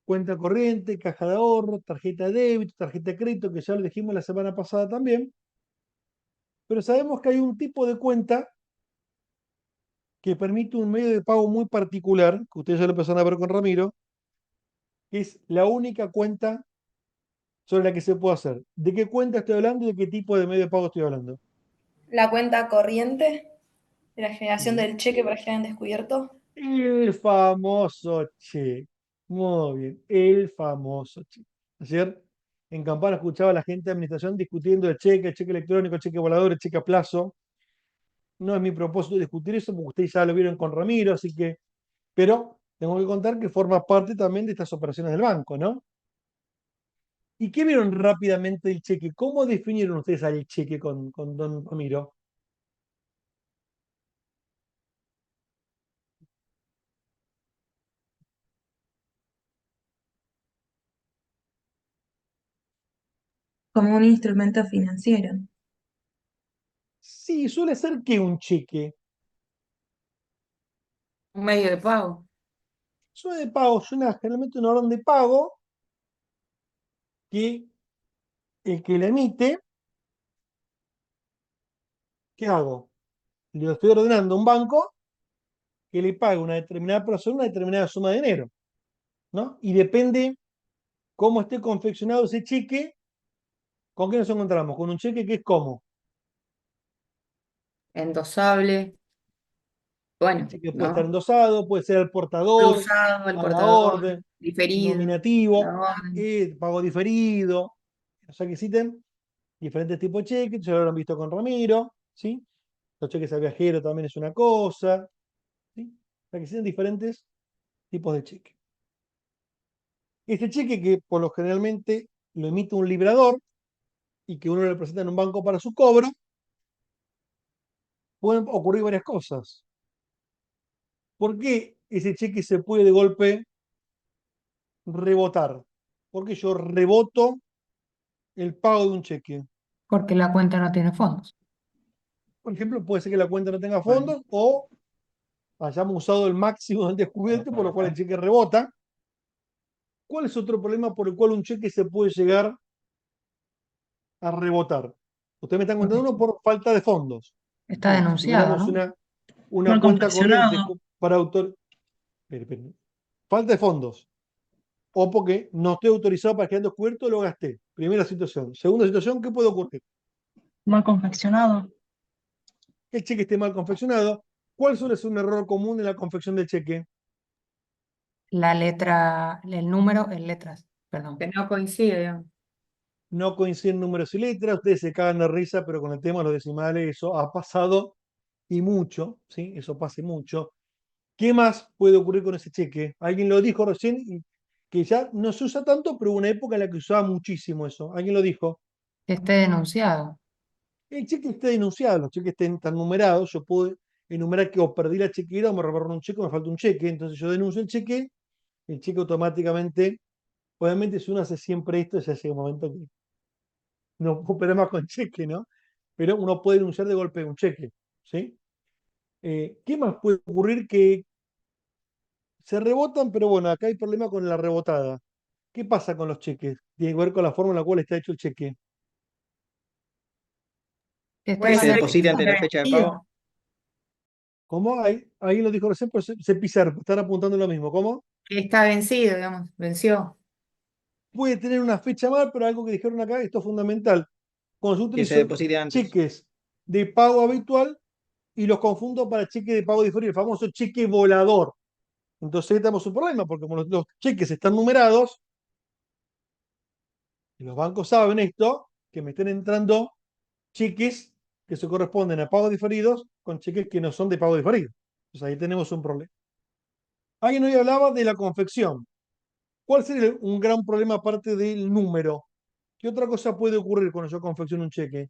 cuenta corriente, caja de ahorro, tarjeta de débito, tarjeta de crédito, que ya lo dijimos la semana pasada también, pero sabemos que hay un tipo de cuenta que permite un medio de pago muy particular, que ustedes ya lo empezaron a ver con Ramiro, que es la única cuenta sobre la que se puede hacer. ¿De qué cuenta estoy hablando y de qué tipo de medio de pago estoy hablando? La cuenta corriente de la generación Bien. del cheque para generar en descubierto. El famoso cheque. Muy bien, el famoso cheque. Ayer en Campana escuchaba a la gente de administración discutiendo el cheque electrónico, el cheque volador, el cheque a plazo. No es mi propósito discutir eso porque ustedes ya lo vieron con Ramiro, así que, pero tengo que contar que forma parte también de estas operaciones del banco, ¿no? ¿Y qué vieron rápidamente del cheque? ¿Cómo definieron ustedes al cheque con don Ramiro? Como un instrumento financiero. Sí, suele ser que un cheque. Un medio de pago. Suele de pago, suena generalmente una orden de pago que el que la emite, ¿qué hago? Le estoy ordenando a un banco que le pague a una determinada persona una determinada suma de dinero, ¿no? Y depende cómo esté confeccionado ese cheque, ¿con qué nos encontramos? Con un cheque que es como. Endosable. Bueno, El cheque puede estar ¿no? endosado, puede ser al portador, Cruzado, el a la portador, orden, diferido, nominativo, la orden. pago diferido. O sea que existen diferentes tipos de cheques, ya lo habrán visto con Ramiro, ¿sí? Los cheques a viajero también es una cosa, ¿sí? O sea que existen diferentes tipos de cheques. Este cheque que por lo generalmente lo emite un librador y que uno le presenta en un banco para su cobro, pueden ocurrir varias cosas. ¿Por qué ese cheque se puede de golpe rebotar? Porque yo reboto el pago de un cheque. Porque la cuenta no tiene fondos. Por ejemplo, puede ser que la cuenta no tenga Bueno, fondos o hayamos usado el máximo del descubierto, por lo cual el cheque rebota. ¿Cuál es otro problema por el cual un cheque se puede llegar a rebotar? Ustedes me están contando Porque uno por falta de fondos. está Bueno, si denunciado, tuviéramos ¿no? una Mal cuenta corriente confeccionado. para autor. Espere. Falta de fondos. O porque no estoy autorizado para quedar descubierto, lo gasté. Primera situación. Segunda situación, ¿qué puede ocurrir? Mal confeccionado. El cheque esté mal confeccionado. ¿Cuál suele ser un error común en la confección del cheque? La letra, el número en letras, perdón. que no coincide, digamos. No coinciden números y letras. Ustedes se cagan de risa, pero con el tema de los decimales eso ha pasado y mucho, ¿sí? Eso pasa y mucho. ¿Qué más puede ocurrir con ese cheque? Alguien lo dijo recién y que ya no se usa tanto, pero hubo una época en la que se usaba muchísimo eso. Alguien lo dijo. Que esté denunciado. El cheque está denunciado, los cheques están numerados. Yo puedo enumerar que o perdí la chequera o me robaron un cheque o me falta un cheque. Entonces yo denuncio el cheque automáticamente. Obviamente, si uno hace siempre esto, ya llega un momento que no puedo operar más con cheque, ¿no? Pero uno puede denunciar de golpe un cheque, ¿sí? ¿Qué más puede ocurrir? Que se rebotan, pero bueno, acá hay problema con la rebotada. ¿Qué pasa con los cheques? Tiene que ver con la forma en la cual está hecho el cheque. Que esté Que Puede se mal ser que deposite esté ante la fecha de vencido. pago. ¿Cómo? Ahí lo dijo recién, pero se pisar, están apuntando lo mismo. ¿Cómo? Que está vencido, digamos, venció. Puede tener una fecha mal, pero algo que dijeron acá, esto es fundamental. Cuando yo Que se utilizo deposite antes. cheques de pago habitual y los confundo para cheque de pago diferido, el famoso cheque volador. Entonces ahí tenemos un problema, porque como los cheques están numerados, y los bancos saben esto, que me estén entrando cheques que se corresponden a pagos diferidos con cheques que no son de pago diferido. Entonces ahí tenemos un problema. Alguien hoy hablaba de la confección. ¿Cuál sería un gran problema aparte del número? ¿Qué otra cosa puede ocurrir cuando yo confecciono un cheque?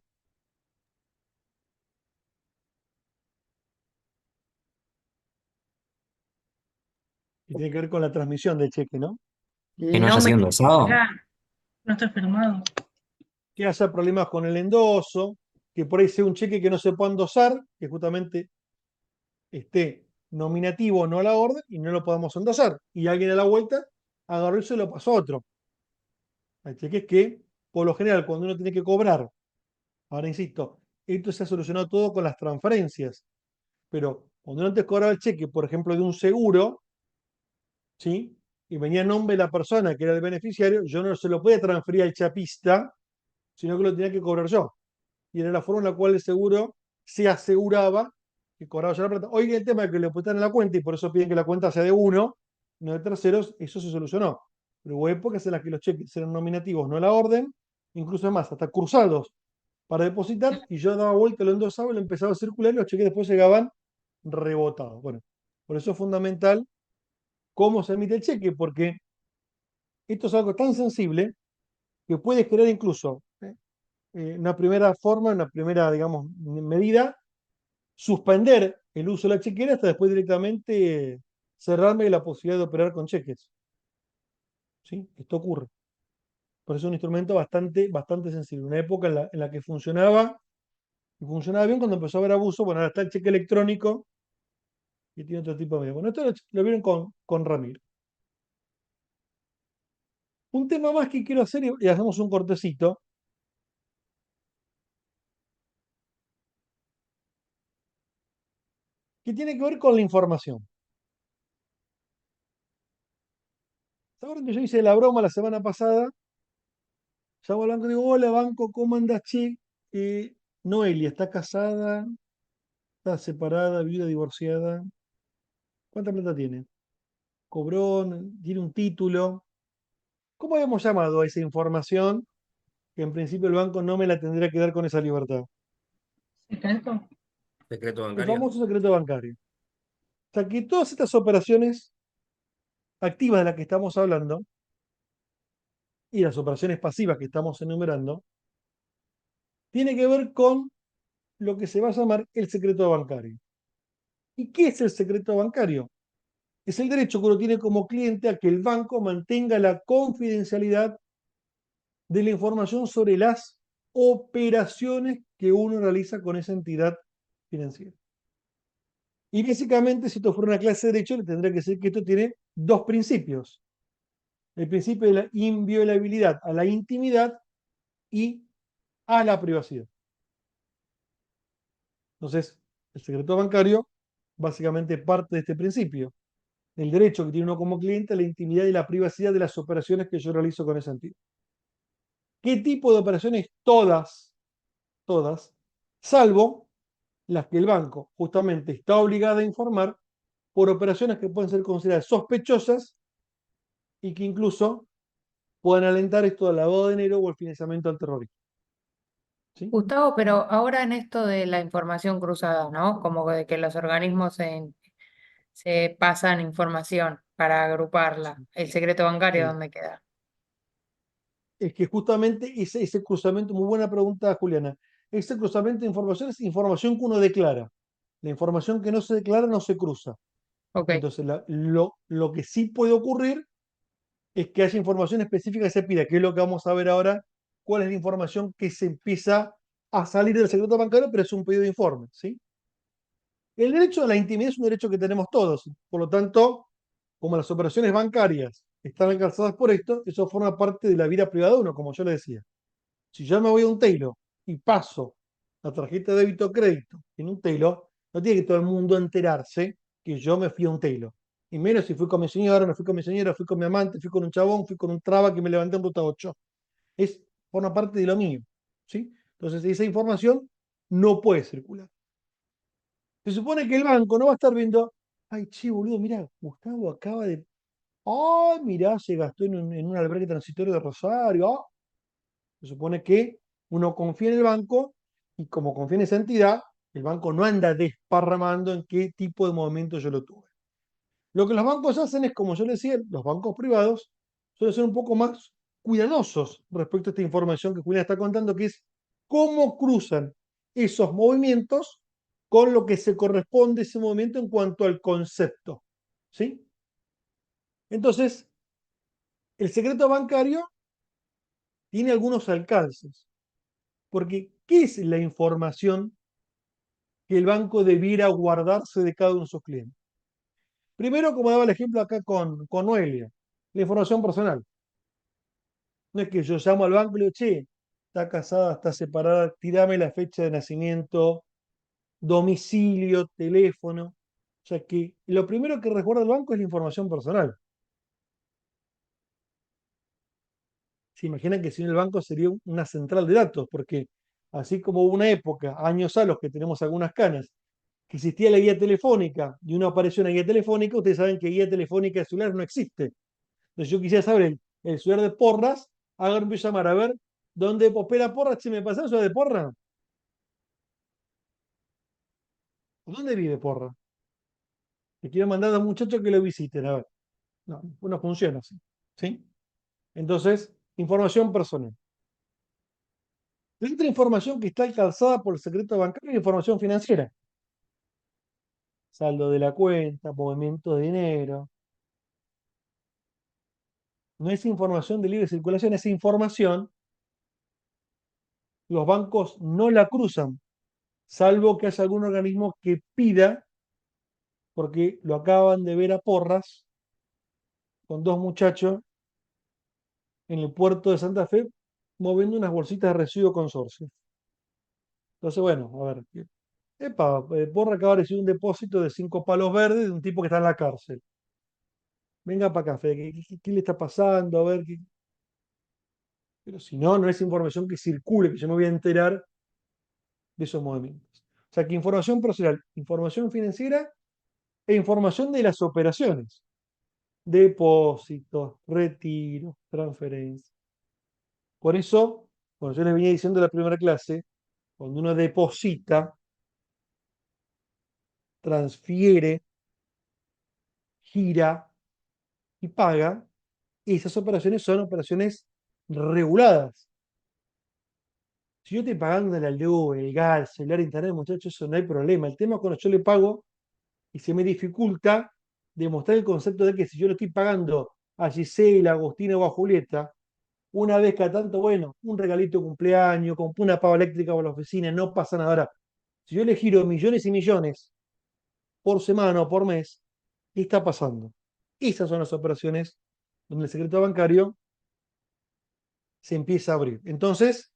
Y tiene que ver con la transmisión del cheque, ¿no? Que El no haya nombre sido endosado. titular, No está firmado. que haya problemas con el endoso, que por ahí sea un cheque que no se pueda endosar, que justamente esté nominativo no a la orden y no lo podamos endosar. Y alguien a la vuelta agarró y se lo pasó a otro. Hay cheques que, por lo general, cuando uno tiene que cobrar, ahora insisto, esto se ha solucionado todo con las transferencias, pero cuando uno antes cobraba el cheque, por ejemplo, de un seguro, ¿sí? Y venía en nombre de la persona que era el beneficiario, yo no se lo podía transferir al chapista, sino que lo tenía que cobrar yo. Y era la forma en la cual el seguro se aseguraba que cobraba yo la plata. Hoy el tema de que le pusieran en la cuenta, y por eso piden que la cuenta sea de uno, no de terceros, eso se solucionó. Pero hubo épocas en las que los cheques eran nominativos, no a la orden, incluso más, hasta cruzados para depositar, y yo daba vuelta, lo endosaba, lo empezaba a circular y los cheques después llegaban rebotados. Bueno, por eso es fundamental cómo se emite el cheque, porque esto es algo tan sensible que puede generar incluso una primera forma, una primera, digamos, medida, suspender el uso de la chequera hasta después directamente cerrarme la posibilidad de operar con cheques. ¿Sí? Esto ocurre. Por eso es un instrumento bastante sensible. Una época en la que funcionaba, y funcionaba bien cuando empezó a haber abuso. Bueno, ahora está el cheque electrónico y tiene otro tipo de medidas. Bueno, esto lo vieron con Ramiro. Un tema más que quiero hacer y hacemos un cortecito. Que tiene que ver con la información. ¿Se acuerdan que yo hice la broma la semana pasada? Llamo al banco y digo, hola banco, ¿cómo andas, che? Noelia, ¿está casada? ¿Está separada, viuda, divorciada? ¿Cuánta plata tiene? ¿Cobró? ¿Tiene un título? ¿Cómo habíamos llamado a esa información que en principio el banco no me la tendría que dar con esa libertad? ¿Secreto? Secreto El bancario. famoso secreto bancario. O sea que todas estas operaciones activas de las que estamos hablando y las operaciones pasivas que estamos enumerando, tiene que ver con lo que se va a llamar el secreto bancario. ¿Y qué es el secreto bancario? Es el derecho que uno tiene como cliente a que el banco mantenga la confidencialidad de la información sobre las operaciones que uno realiza con esa entidad financiera. Y básicamente, si esto fuera una clase de derecho, le tendría que decir que esto tiene dos principios. El principio de la inviolabilidad a la intimidad y a la privacidad. Entonces, el secreto bancario básicamente parte de este principio. El derecho que tiene uno como cliente a la intimidad y la privacidad de las operaciones que yo realizo con esa entidad. ¿Qué tipo de operaciones? Todas, salvo las que el banco justamente está obligado a informar por operaciones que pueden ser consideradas sospechosas y que incluso pueden alentar esto del lavado de dinero o el financiamiento al terrorismo. ¿Sí? Gustavo, pero ahora en esto de la información cruzada, ¿no? Como de que los organismos se pasan información para agruparla. ¿El secreto bancario Sí. dónde queda? Es que justamente ese cruzamiento, muy buena pregunta, Juliana, ese cruzamiento de información es información que uno declara. La información que no se declara no se cruza. Ok, Entonces, lo que sí puede ocurrir es que haya información específica que se pida, que es lo que vamos a ver ahora, cuál es la información que se empieza a salir del secreto bancario, pero es un pedido de informe, ¿sí? El derecho a la intimidad es un derecho que tenemos todos, por lo tanto, como las operaciones bancarias están alcanzadas por esto, eso forma parte de la vida privada de uno, como yo le decía. Si yo me voy a un Taylor y paso la tarjeta de débito o crédito en un Taylor, no tiene que todo el mundo enterarse que yo me fui a un Taylor. Y menos si fui con mi señora, no fui con mi señora, fui con mi amante, fui con un chabón, fui con un traba que me levanté en ruta 8. Forma parte de lo mío. ¿Sí? Entonces esa información no puede circular. Se supone que el banco no va a estar viendo, ay, che, boludo, mira, Gustavo acaba de... Ay, mirá, se gastó en un albergue transitorio de Rosario. Ah. Se supone que uno confía en el banco y como confía en esa entidad, el banco no anda desparramando en qué tipo de movimiento yo lo tuve. Lo que los bancos hacen es, como yo les decía, los bancos privados suelen ser un poco más cuidadosos respecto a esta información que Julián está contando, que es cómo cruzan esos movimientos con lo que se corresponde a ese movimiento en cuanto al concepto. ¿Sí? Entonces, el secreto bancario tiene algunos alcances. Porque, ¿qué es la información que el banco debiera guardarse de cada uno de sus clientes? Primero, como daba el ejemplo acá con Noelia, la información personal. No es que yo llamo al banco y le digo, che, está casada, está separada, tirame la fecha de nacimiento, domicilio, teléfono. O sea que lo primero que recuerda el banco es la información personal. Se imaginan que si no el banco sería una central de datos, porque así como hubo una época, años a los que tenemos algunas canas, que existía la guía telefónica y uno apareció en la guía telefónica, ustedes saben que guía telefónica de celular no existe. Entonces yo quisiera saber el celular de Porras, háganme llamar a ver dónde opera Porras, si me pasa el celular de Porras. ¿Dónde vive Porras? Le quiero mandar a un muchacho que lo visiten, a ver. No funciona así. ¿Sí? Entonces, información personal. La otra información que está calzada por el secreto bancario es información financiera. Saldo de la cuenta, movimiento de dinero. No es información de libre circulación, es información. Los bancos no la cruzan, salvo que haya algún organismo que pida, porque lo acaban de ver a Porras con dos muchachos en el puerto de Santa Fe moviendo unas bolsitas de residuo consorcio. Entonces, bueno, a ver. Porra acaba de recibir un depósito de 5 palos verdes de un tipo que está en la cárcel. Venga para acá, Fede, ¿qué le está pasando? A ver, pero si no, no es información que circule, que yo me voy a enterar de esos movimientos. O sea que información personal, información financiera e información de las operaciones. Depósitos, retiros, transferencias. Por eso, cuando yo les venía diciendo en la primera clase, cuando uno deposita, transfiere, gira y paga, esas operaciones son operaciones reguladas. Si yo estoy pagando la luz, el gas, el celular, internet, muchachos, eso no hay problema. El tema es cuando yo le pago y se me dificulta demostrar el concepto de que si yo le estoy pagando a Gisela, a Agustina o a Julieta, una vez cada tanto, bueno, un regalito de cumpleaños, compré una pava eléctrica para la oficina, no pasa nada. Ahora, si yo le giro millones y millones por semana o por mes, ¿qué está pasando? Esas son las operaciones donde el secreto bancario se empieza a abrir. Entonces,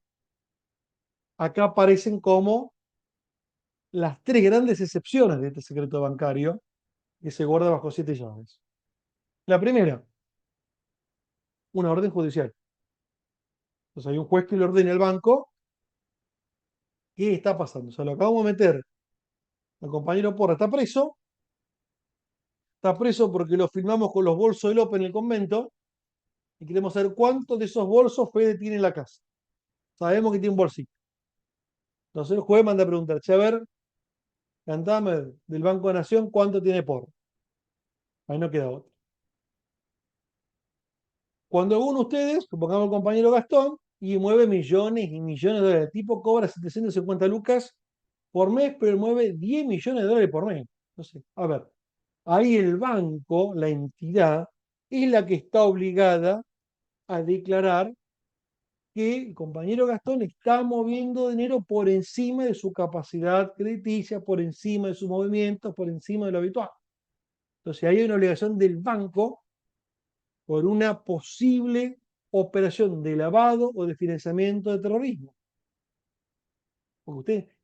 acá aparecen como las tres grandes excepciones de este secreto bancario que se guarda bajo 7 llaves. La primera, una orden judicial. Entonces hay un juez que le ordena al banco qué está pasando. O sea, lo acabamos de meter al compañero Porra, está preso porque lo filmamos con los bolsos de López en el convento y queremos saber cuántos de esos bolsos Fede tiene en la casa. Sabemos que tiene un bolsito. Entonces el juez manda a preguntar, che, a ver, cantame del Banco de Nación cuánto tiene Porra. Ahí no queda otro. Cuando alguno de ustedes, supongamos el compañero Gastón, y mueve millones y millones de dólares, el tipo cobra 750 lucas por mes, pero mueve 10 millones de dólares por mes. Entonces, a ver, ahí el banco, la entidad, es la que está obligada a declarar que el compañero Gastón está moviendo dinero por encima de su capacidad crediticia, por encima de sus movimientos, por encima de lo habitual. Entonces, ahí hay una obligación del banco por una posible operación de lavado o de financiamiento de terrorismo. Porque ustedes,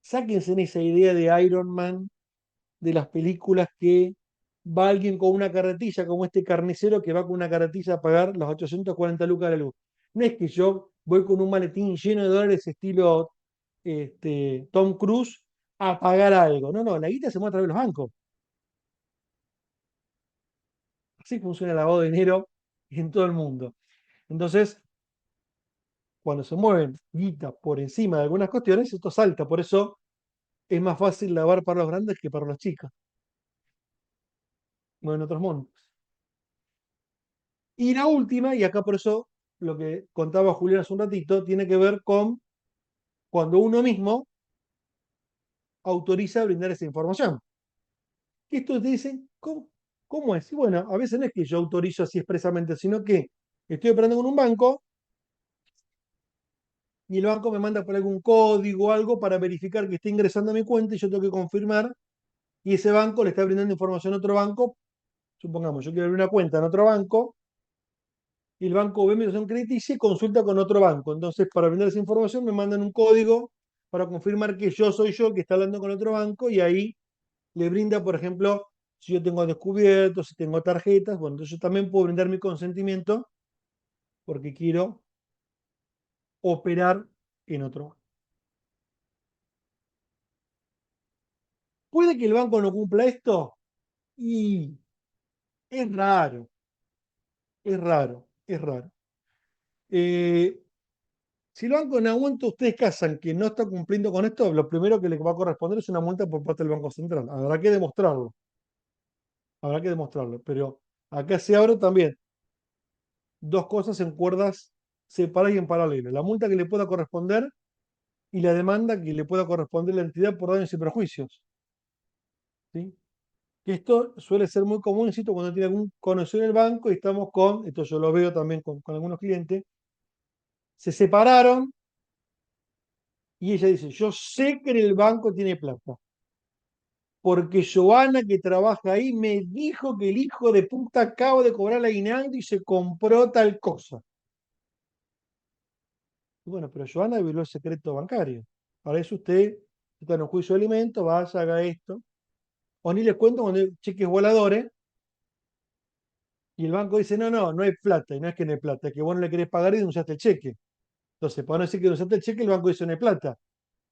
sáquense en esa idea de Iron Man, de las películas que va alguien con una carretilla, como este carnicero que va con una carretilla a pagar las 840 lucas de la luz. No es que yo voy con un maletín lleno de dólares estilo Tom Cruise a pagar algo. No, la guita se mueve a través de los bancos. Así funciona el lavado de dinero en todo el mundo. Entonces, cuando se mueven guita por encima de algunas cuestiones, esto salta. Por eso es más fácil lavar para los grandes que para los chicos. No en otros montos. Y la última, y acá por eso lo que contaba Julián hace un ratito, tiene que ver con cuando uno mismo autoriza a brindar esa información. Y esto te dicen, ¿cómo es? Y bueno, a veces no es que yo autorizo así expresamente, sino que estoy operando con un banco y el banco me manda por algún código o algo para verificar que está ingresando a mi cuenta y yo tengo que confirmar, y ese banco le está brindando información a otro banco. Supongamos, yo quiero abrir una cuenta en otro banco y el banco ve mi situación crediticia y consulta con otro banco. Entonces, para brindar esa información, me mandan un código para confirmar que yo soy yo el que está hablando con otro banco y ahí le brinda, por ejemplo, si yo tengo descubiertos, si tengo tarjetas, bueno, entonces yo también puedo brindar mi consentimiento porque quiero operar en otro banco. ¿Puede que el banco no cumpla esto? Y es raro, es raro, es raro. Si el banco en algún momento ustedes casan que no está cumpliendo con esto, lo primero que le va a corresponder es una multa por parte del Banco Central. Habrá que demostrarlo, habrá que demostrarlo. Pero acá se abre también dos cosas en cuerdas separadas y en paralelo. La multa que le pueda corresponder y la demanda que le pueda corresponder a la entidad por daños y perjuicios. ¿Sí? Que esto suele ser muy común, insisto, cuando tiene algún conocido en el banco y estamos con, esto yo lo veo también con algunos clientes, se separaron y ella dice, yo sé que en el banco tiene plata, porque Joana que trabaja ahí me dijo que el hijo de puta acaba de cobrar la aguinaldo y se compró tal cosa. Y bueno, pero Joana violó el secreto bancario. Para eso usted está en un juicio de alimentos, vaya, haga esto. O ni les cuento cuando hay cheques voladores y el banco dice, no, no, no hay plata. Y no es que no hay plata, es que vos no le querés pagar y denunciaste el cheque. Entonces, para no decir que denunciaste el cheque, el banco dice no hay plata.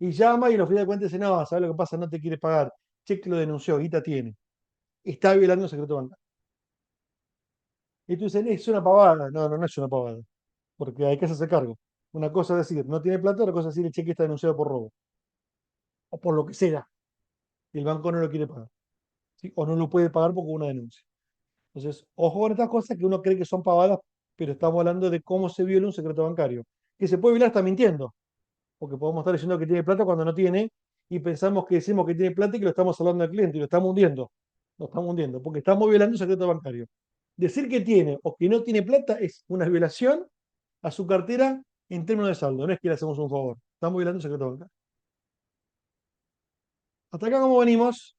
Y llama y al final de cuentas dice, no, ¿sabes lo que pasa? No te quiere pagar. Cheque lo denunció, guita tiene. Está violando el secreto bancario. Y tú dices, es una pavada. No, no, no es una pavada. Porque hay que hacerse cargo. Una cosa es decir, no tiene plata, otra cosa es decir, el cheque está denunciado por robo. O por lo que sea. Y el banco no lo quiere pagar. ¿Sí? O no lo puede pagar porque hubo una denuncia. Entonces, ojo con estas cosas que uno cree que son pavadas, pero estamos hablando de cómo se viola un secreto bancario. Que se puede violar hasta mintiendo. Porque podemos estar diciendo que tiene plata cuando no tiene, y pensamos que decimos que tiene plata y que lo estamos hablando al cliente y lo estamos hundiendo. Lo estamos hundiendo, porque estamos violando un secreto bancario. Decir que tiene o que no tiene plata es una violación a su cartera en términos de saldo. No es que le hacemos un favor. Estamos violando un secreto bancario. Hasta acá, ¿cómo venimos?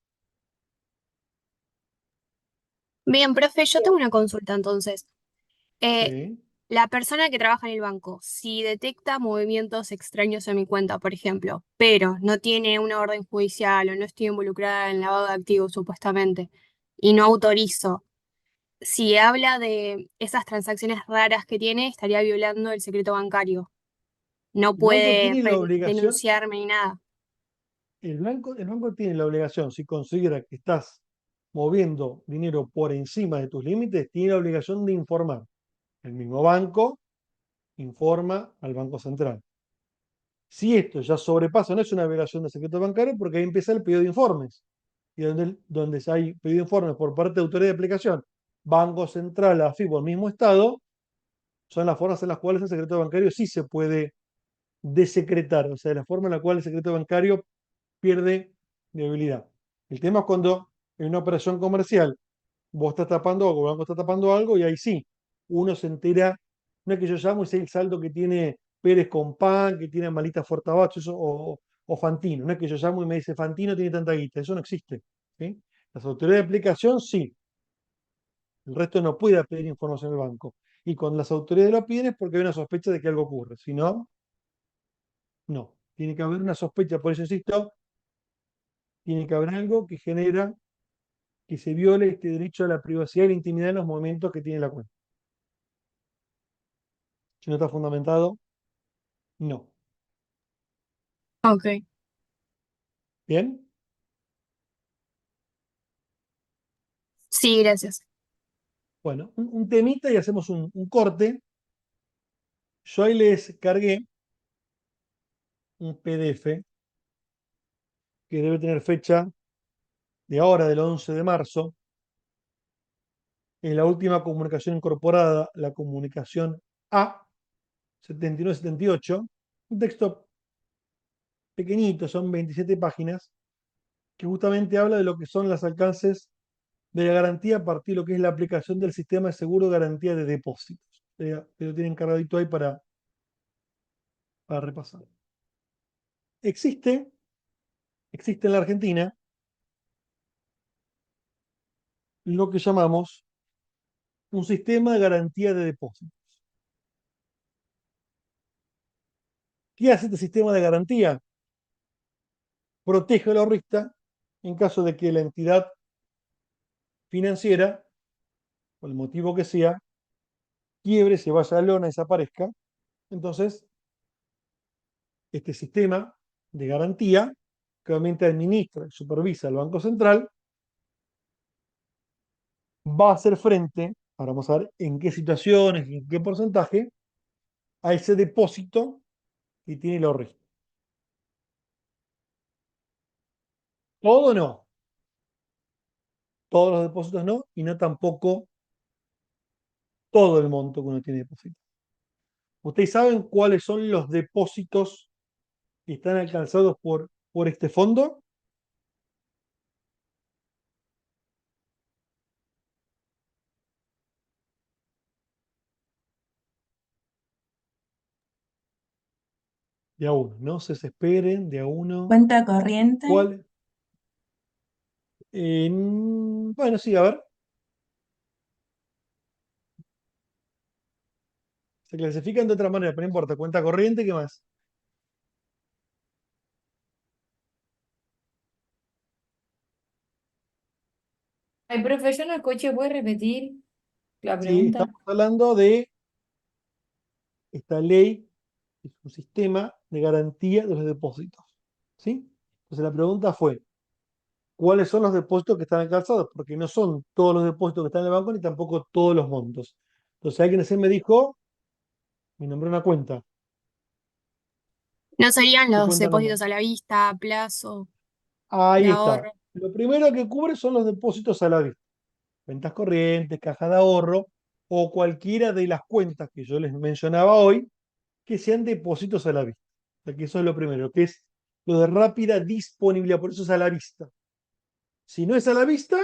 Bien, profe, yo tengo una consulta entonces. Eh, Sí. la persona que trabaja en el banco, si detecta movimientos extraños en mi cuenta, por ejemplo, pero no tiene una orden judicial o no estoy involucrada en lavado de activos supuestamente y no autorizo, si habla de esas transacciones raras que tiene, estaría violando el secreto bancario. No El banco puede tiene la obligación, denunciarme ni nada. el banco tiene la obligación, si considera que estás moviendo dinero por encima de tus límites, tiene la obligación de informar. El mismo banco informa al Banco Central. Si esto ya sobrepasa, no es una violación del secreto bancario, porque ahí empieza el pedido de informes. Y donde hay pedido de informes por parte de autoridad de aplicación, Banco Central, AFIP o el mismo Estado, son las formas en las cuales el secreto bancario sí se puede desecretar, o sea, la forma en la cual el secreto bancario pierde viabilidad. El tema es cuando en una operación comercial vos estás tapando algo, el banco está tapando algo, y ahí sí, uno se entera, no es que yo llamo y sé el saldo que tiene Pérez con Pan, que tiene Malita Fortabacho, o Fantino, no es que yo llamo y me dice Fantino tiene tanta guita, eso no existe. ¿Sí? Las autoridades de aplicación sí, el resto no puede pedir información al banco. Y cuando las autoridades lo piden es porque hay una sospecha de que algo ocurre, si no, no. Tiene que haber una sospecha, por eso insisto, tiene que haber algo que genera que se viole este derecho a la privacidad y la intimidad en los momentos que tiene la cuenta. Si no está fundamentado, no. Ok. ¿Bien? Sí, gracias. Bueno, un temita y hacemos un corte. Yo ahí les cargué un PDF que debe tener fecha de ahora, del 11 de marzo. En la última comunicación incorporada, la comunicación A 7978, un texto pequeñito, son 27 páginas, que justamente habla de lo que son los alcances de la garantía a partir de lo que es la aplicación del sistema de seguro de garantía de depósitos. Lo tienen cargadito ahí para para repasar. Existe en la Argentina lo que llamamos un sistema de garantía de depósitos. ¿Qué hace este sistema de garantía? Protege al ahorrista en caso de que la entidad financiera, por el motivo que sea, quiebre, se vaya a la lona, desaparezca. Entonces, este sistema de garantía, que obviamente administra y supervisa el Banco Central, va a hacer frente, ahora vamos a ver en qué situaciones y en qué porcentaje, a ese depósito que tiene el ahorrista. Todo no. Todos los depósitos no, y no tampoco todo el monto que uno tiene depositado. ¿Ustedes saben cuáles son los depósitos que están alcanzados por este fondo? De a uno, no se desesperen, de a uno. Cuenta corriente. ¿Cuál? Bueno, sí, a ver. Se clasifican de otra manera, pero no importa. Cuenta corriente, ¿qué más? Ay, profe, yo no escuché, ¿puedes repetir la Sí, pregunta? estamos hablando de esta ley, es un sistema de garantía de los depósitos. ¿Sí? Entonces la pregunta fue, ¿cuáles son los depósitos que están alcanzados? Porque no son todos los depósitos que están en el banco, ni tampoco todos los montos. Entonces alguien así me dijo, me nombró una cuenta. ¿No serían ¿Qué los cuenta nombró? depósitos a la vista, a plazo, de Ahí está. ahorro? Lo primero que cubre son los depósitos a la vista. Cuentas corrientes, caja de ahorro o cualquiera de las cuentas que yo les mencionaba hoy que sean depósitos a la vista. O sea que eso es lo primero, que es lo de rápida disponibilidad, por eso es a la vista. Si no es a la vista,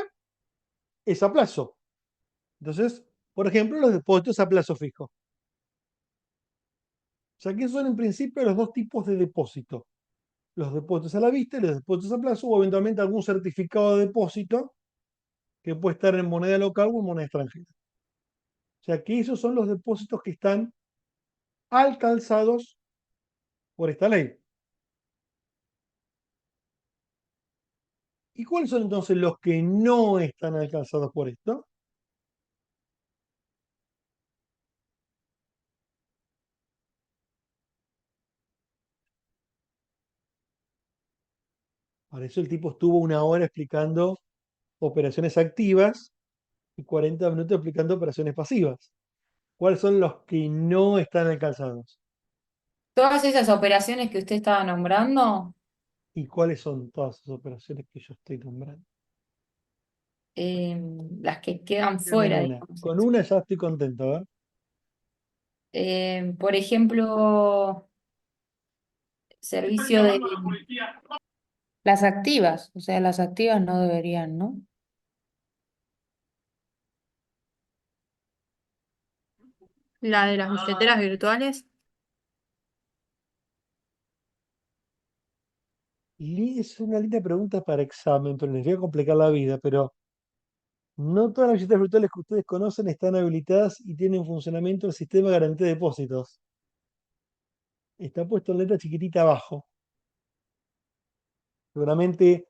es a plazo. Entonces, por ejemplo, los depósitos a plazo fijo. O sea que son en principio los dos tipos de depósito. Los depósitos a la vista y los depósitos a plazo, o eventualmente algún certificado de depósito que puede estar en moneda local o en moneda extranjera. O sea que esos son los depósitos que están alcanzados por esta ley. ¿Y cuáles son entonces los que no están alcanzados por esto? Para eso el tipo estuvo 1 hora explicando operaciones activas y 40 minutos explicando operaciones pasivas. ¿Cuáles son los que no están alcanzados? Todas esas operaciones que usted estaba nombrando, ¿Y cuáles son todas esas operaciones que yo estoy nombrando? las que quedan Dígame fuera, una. digamos. Con una ya estoy contento, ¿verdad? Por ejemplo, servicio de las activas, o sea, las activas no deberían, ¿no? La de las billeteras virtuales. Es una linda pregunta para examen, pero les voy a complicar la vida, pero no todas las billeteras virtuales que ustedes conocen están habilitadas y tienen funcionamiento el sistema de garantía de depósitos. Está puesto en letra chiquitita abajo. Seguramente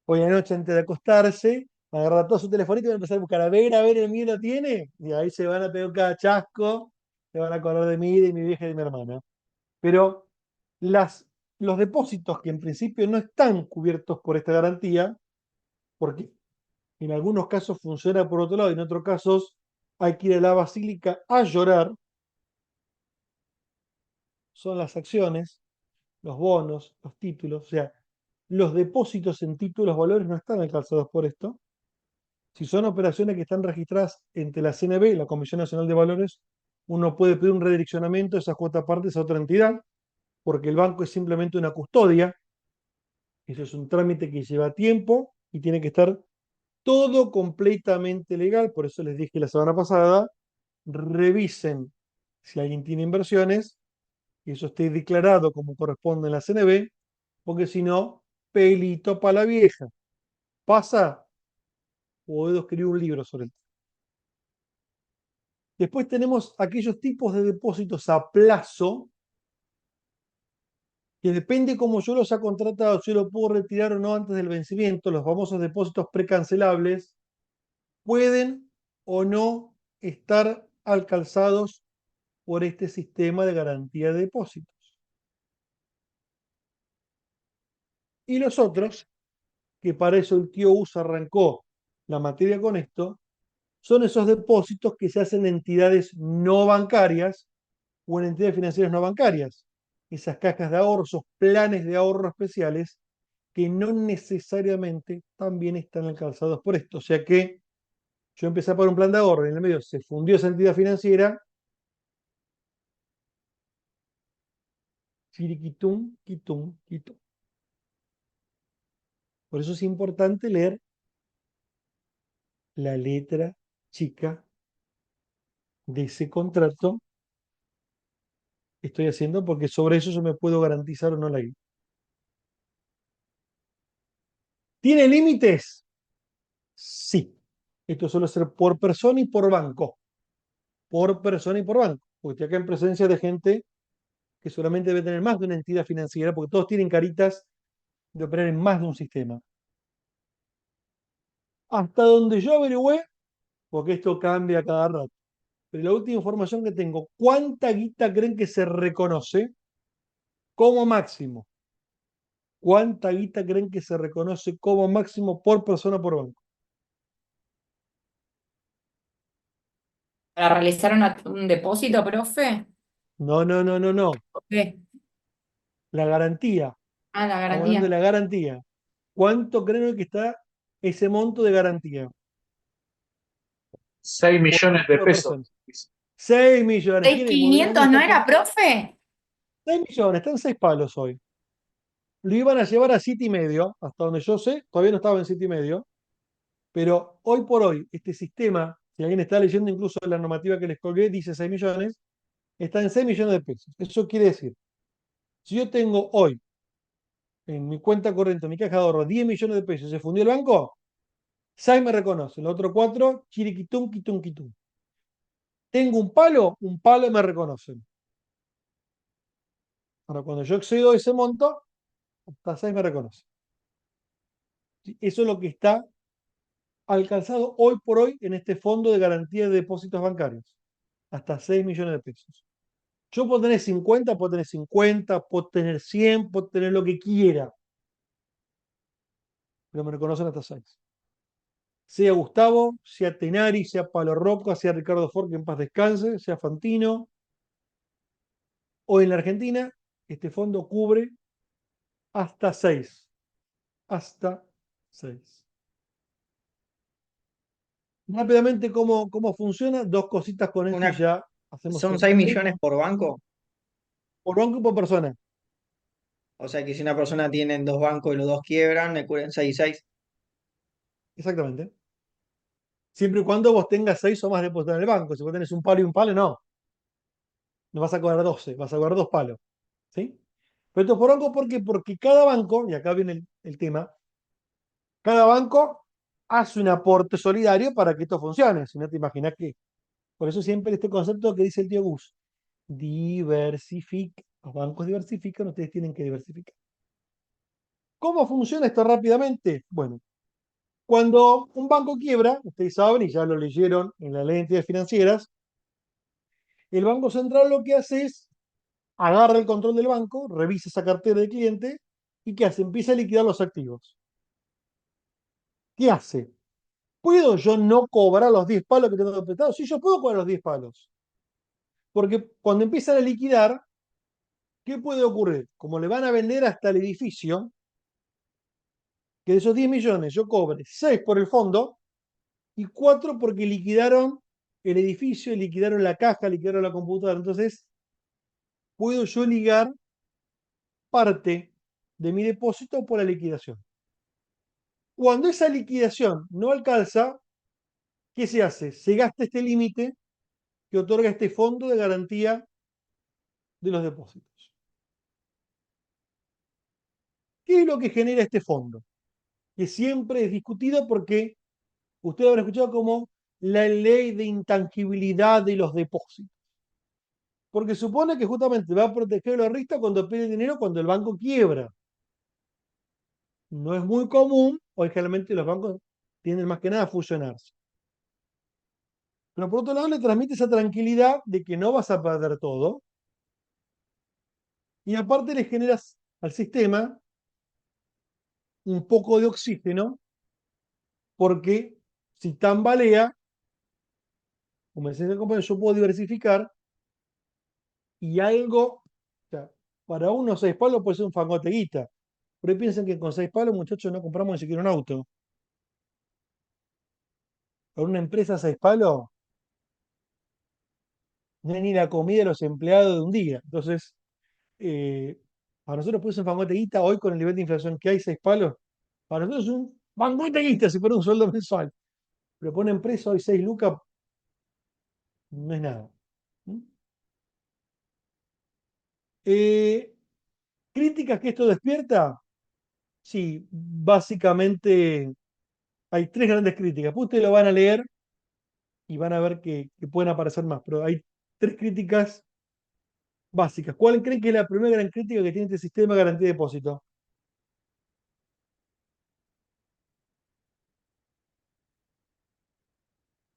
hoy anoche antes de acostarse, van a agarrar todo su telefonito y van a empezar a buscar, a ver, el mío lo tiene. Y ahí se van a pegar cada chasco, se van a acordar de mí, de mi vieja y de mi hermana. Pero los depósitos que en principio no están cubiertos por esta garantía, porque en algunos casos funciona por otro lado y en otros casos hay que ir a la basílica a llorar, son las acciones, los bonos, los títulos, o sea, los depósitos en títulos valores no están alcanzados por esto. Si son operaciones que están registradas entre la CNB, la Comisión Nacional de Valores, uno puede pedir un redireccionamiento de esas cuotas partes a otra entidad, porque el banco es simplemente una custodia. Eso es un trámite que lleva tiempo y tiene que estar todo completamente legal. Por eso les dije la semana pasada, revisen si alguien tiene inversiones, que eso esté declarado como corresponde en la CNB, porque si no, pelito para la vieja. ¿Pasa? Puedo escribir un libro sobre el tema. Después tenemos aquellos tipos de depósitos a plazo que depende cómo yo los ha contratado, si yo lo puedo retirar o no antes del vencimiento, los famosos depósitos precancelables, pueden o no estar alcanzados por este sistema de garantía de depósitos. Y los otros, que para eso el tío Uso arrancó la materia con esto, son esos depósitos que se hacen en entidades no bancarias o en entidades financieras no bancarias. Esas cajas de ahorro, esos planes de ahorro especiales que no necesariamente también están alcanzados por esto. O sea que yo empecé a poner un plan de ahorro y en el medio se fundió esa entidad financiera, chiriquitum, quitum, quitum. Por eso es importante leer la letra chica de ese contrato que estoy haciendo, porque sobre eso yo me puedo garantizar o no la guía. ¿Tiene límites? Sí. Esto suele ser por persona y por banco. Por persona y por banco. Porque estoy acá en presencia de gente que solamente debe tener más de una entidad financiera, porque todos tienen caritas de operar en más de un sistema. Hasta donde yo averigüé, porque esto cambia cada rato, pero la última información que tengo, ¿cuánta guita creen que se reconoce como máximo? ¿Cuánta guita creen que se reconoce como máximo por persona por banco? ¿Para realizar un depósito, profe? No, no, no, no, no. ¿Qué? La garantía. Ah, la Estamos hablando de garantía. la garantía. ¿Cuánto creen que está ese monto de garantía? 6 millones de Por pesos. persona. 6 millones. ¿Quién es? Muy bien, ¿dónde 6.500 no está era, profe? 6 millones, están 6 palos hoy. Lo iban a llevar a 7,5, hasta donde yo sé, todavía no estaba en 7,5, pero hoy por hoy, este sistema, si alguien está leyendo incluso la normativa que les colgué, dice 6 millones, está en 6 millones de pesos. Eso quiere decir, si yo tengo hoy en mi cuenta corriente, en mi caja de ahorro, 10 millones de pesos, se fundió el banco, 6 me reconocen, los otros 4, chiriquitum, quitum, quitum. Tengo un palo me reconocen. Ahora, cuando yo excedo ese monto, hasta 6 me reconocen. Eso es lo que está alcanzado hoy por hoy en este fondo de garantía de depósitos bancarios. Hasta 6 millones de pesos. Yo puedo tener 50, puedo tener 50, puedo tener 100, puedo tener lo que quiera. Pero me reconocen hasta 6. Sea Gustavo, sea Tenari, sea Palo Rocca, sea Ricardo Ford, que en paz descanse, sea Fantino. O en la Argentina, este fondo cubre hasta 6. Hasta 6. Rápidamente, ¿cómo funciona? Dos cositas con esto y ya hacemos ¿Son el... 6 ¿Sí? millones por banco? Por banco y por persona. O sea que si una persona tiene dos bancos y los dos quiebran, le cubren 6 y 6. Exactamente. Siempre y cuando vos tengas 6 o más depositados en el banco. Si vos tenés un palo y un palo, no. No vas a cobrar 12, vas a cobrar 2 palos. ¿Sí? Pero esto es por banco, ¿por qué? Porque cada banco, y acá viene el tema, cada banco hace un aporte solidario para que esto funcione. Si no te imaginas que. Por eso siempre este concepto que dice el tío Gus. Diversifica. Los bancos diversifican, ustedes tienen que diversificar. ¿Cómo funciona esto rápidamente? Bueno, cuando un banco quiebra, ustedes saben, y ya lo leyeron en la ley de entidades financieras, el Banco Central lo que hace es agarra el control del banco, revisa esa cartera de cliente y ¿qué hace? Empieza a liquidar los activos. ¿Qué hace? ¿Puedo yo no cobrar los 10 palos que tengo prestados? Sí, yo puedo cobrar los 10 palos. Porque cuando empiezan a liquidar, ¿qué puede ocurrir? Como le van a vender hasta el edificio, que de esos 10 millones yo cobre 6 por el fondo y 4 porque liquidaron el edificio, liquidaron la caja, liquidaron la computadora. Entonces, puedo yo ligar parte de mi depósito por la liquidación. Cuando esa liquidación no alcanza, ¿qué se hace? Se gasta este límite que otorga este fondo de garantía de los depósitos. ¿Qué es lo que genera este fondo? Que siempre es discutido porque ustedes habrán escuchado como la ley de intangibilidad de los depósitos. Porque supone que justamente va a proteger a los ahorristas cuando piden dinero cuando el banco quiebra. No es muy común, o generalmente los bancos tienden más que nada a fusionarse. Pero por otro lado le transmite esa tranquilidad de que no vas a perder todo. Y aparte le generas al sistema un poco de oxígeno, porque si tambalea, como decía el compañero, yo puedo diversificar y algo, o sea, para uno 6 palos puede ser un fangote guita. Pero ahí piensan que con 6 palos, muchachos, no compramos ni siquiera un auto. Para una empresa 6 palos, no es ni la comida de los empleados de un día. Entonces, para nosotros puede ser un fangote guita hoy con el nivel de inflación que hay, 6 palos. Para nosotros es un fangote guita si fuera un sueldo mensual. Pero para una empresa hoy 6 lucas no es nada. ¿Mm? ¿Críticas que esto despierta? Sí, básicamente hay 3 grandes críticas. Pues ustedes lo van a leer y van a ver que pueden aparecer más, pero hay 3 críticas básicas. ¿Cuál creen que es la primera gran crítica que tiene este sistema de garantía de depósito?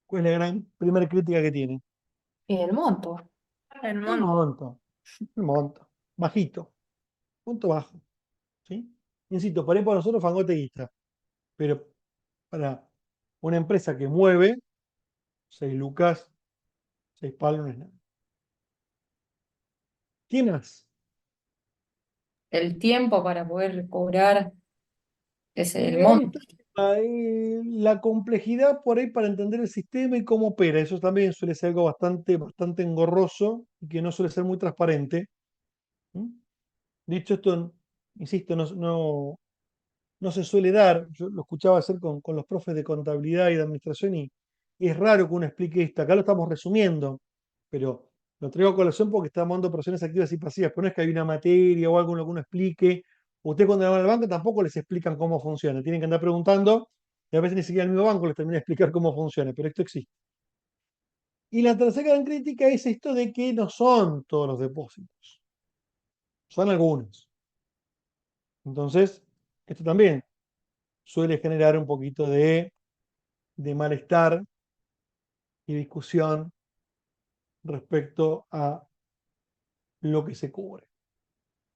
¿Cuál es la primera crítica que tiene? El monto. El El monto. monto. El monto. Bajito. Punto bajo. ¿Sí? Insisto, por ahí para nosotros fangote guita. Pero para una empresa que mueve 6 lucas, 6 palos no es nada. ¿Qué más? El tiempo para poder cobrar es el Ahí monto. está, la complejidad por ahí para entender el sistema y cómo opera. Eso también suele ser algo bastante engorroso y que no suele ser muy transparente. ¿Mm? Dicho esto, insisto, no se suele dar. Yo lo escuchaba hacer con los profes de contabilidad y de administración y es raro que uno explique esto. Acá lo estamos resumiendo, pero lo traigo a colación porque estamos dando operaciones activas y pasivas, pero no es que hay una materia o algo en lo que uno explique. Ustedes cuando van al banco tampoco les explican cómo funciona. Tienen que andar preguntando y a veces ni siquiera el mismo banco les termina de explicar cómo funciona, pero esto existe. Y la tercera gran crítica es esto de que no son todos los depósitos, son algunos. Entonces, esto también suele generar un poquito de malestar y discusión respecto a lo que se cubre.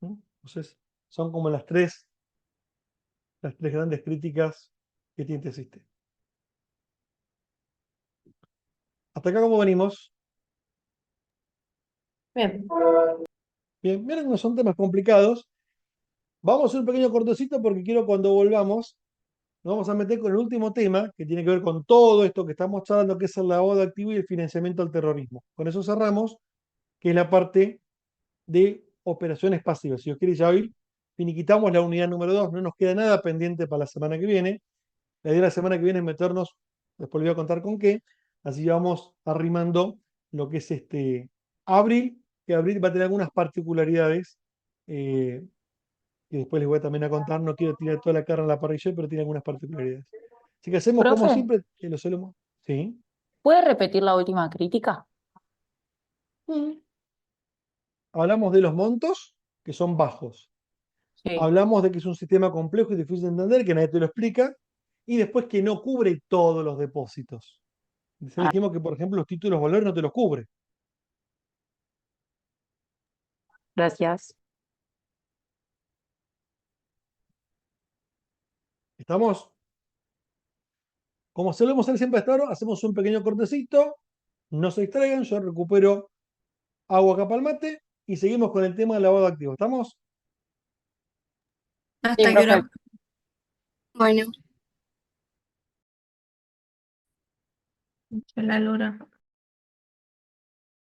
¿No? Entonces, son como las tres grandes críticas que tiene este sistema. Hasta acá, ¿cómo venimos? Bien. Bien, miren que no son temas complicados. Vamos a hacer un pequeño cortecito porque quiero cuando volvamos, nos vamos a meter con el último tema que tiene que ver con todo esto que estamos charlando, que es el lavado de activos y el financiamiento al terrorismo. Con eso cerramos, que es la parte de operaciones pasivas. Si os queréis ya oír, finiquitamos la unidad número 2, no nos queda nada pendiente para la semana que viene. La idea de la semana que viene es meternos, después les voy a contar con qué, así vamos arrimando lo que es abril, que abril va a tener algunas particularidades que después les voy también a contar. No quiero tirar toda la carne a la parrilla, pero tiene algunas particularidades. Así que hacemos como Profe, siempre, que lo solemos. Sí. ¿puede repetir la última crítica? Hablamos de los montos, que son bajos. Sí. Hablamos de que es un sistema complejo y difícil de entender, que nadie te lo explica. Y después que no cubre todos los depósitos. Dijimos que, por ejemplo, los títulos valores no te los cubre. Gracias. ¿Estamos? Como solemos hacer siempre hasta ahora, hacemos un pequeño cortecito, no se distraigan, yo recupero agua acá para el mate y seguimos con el tema del lavado de activos. ¿Estamos? ¿Hasta Sí, qué profe. hora? Bueno, La lora.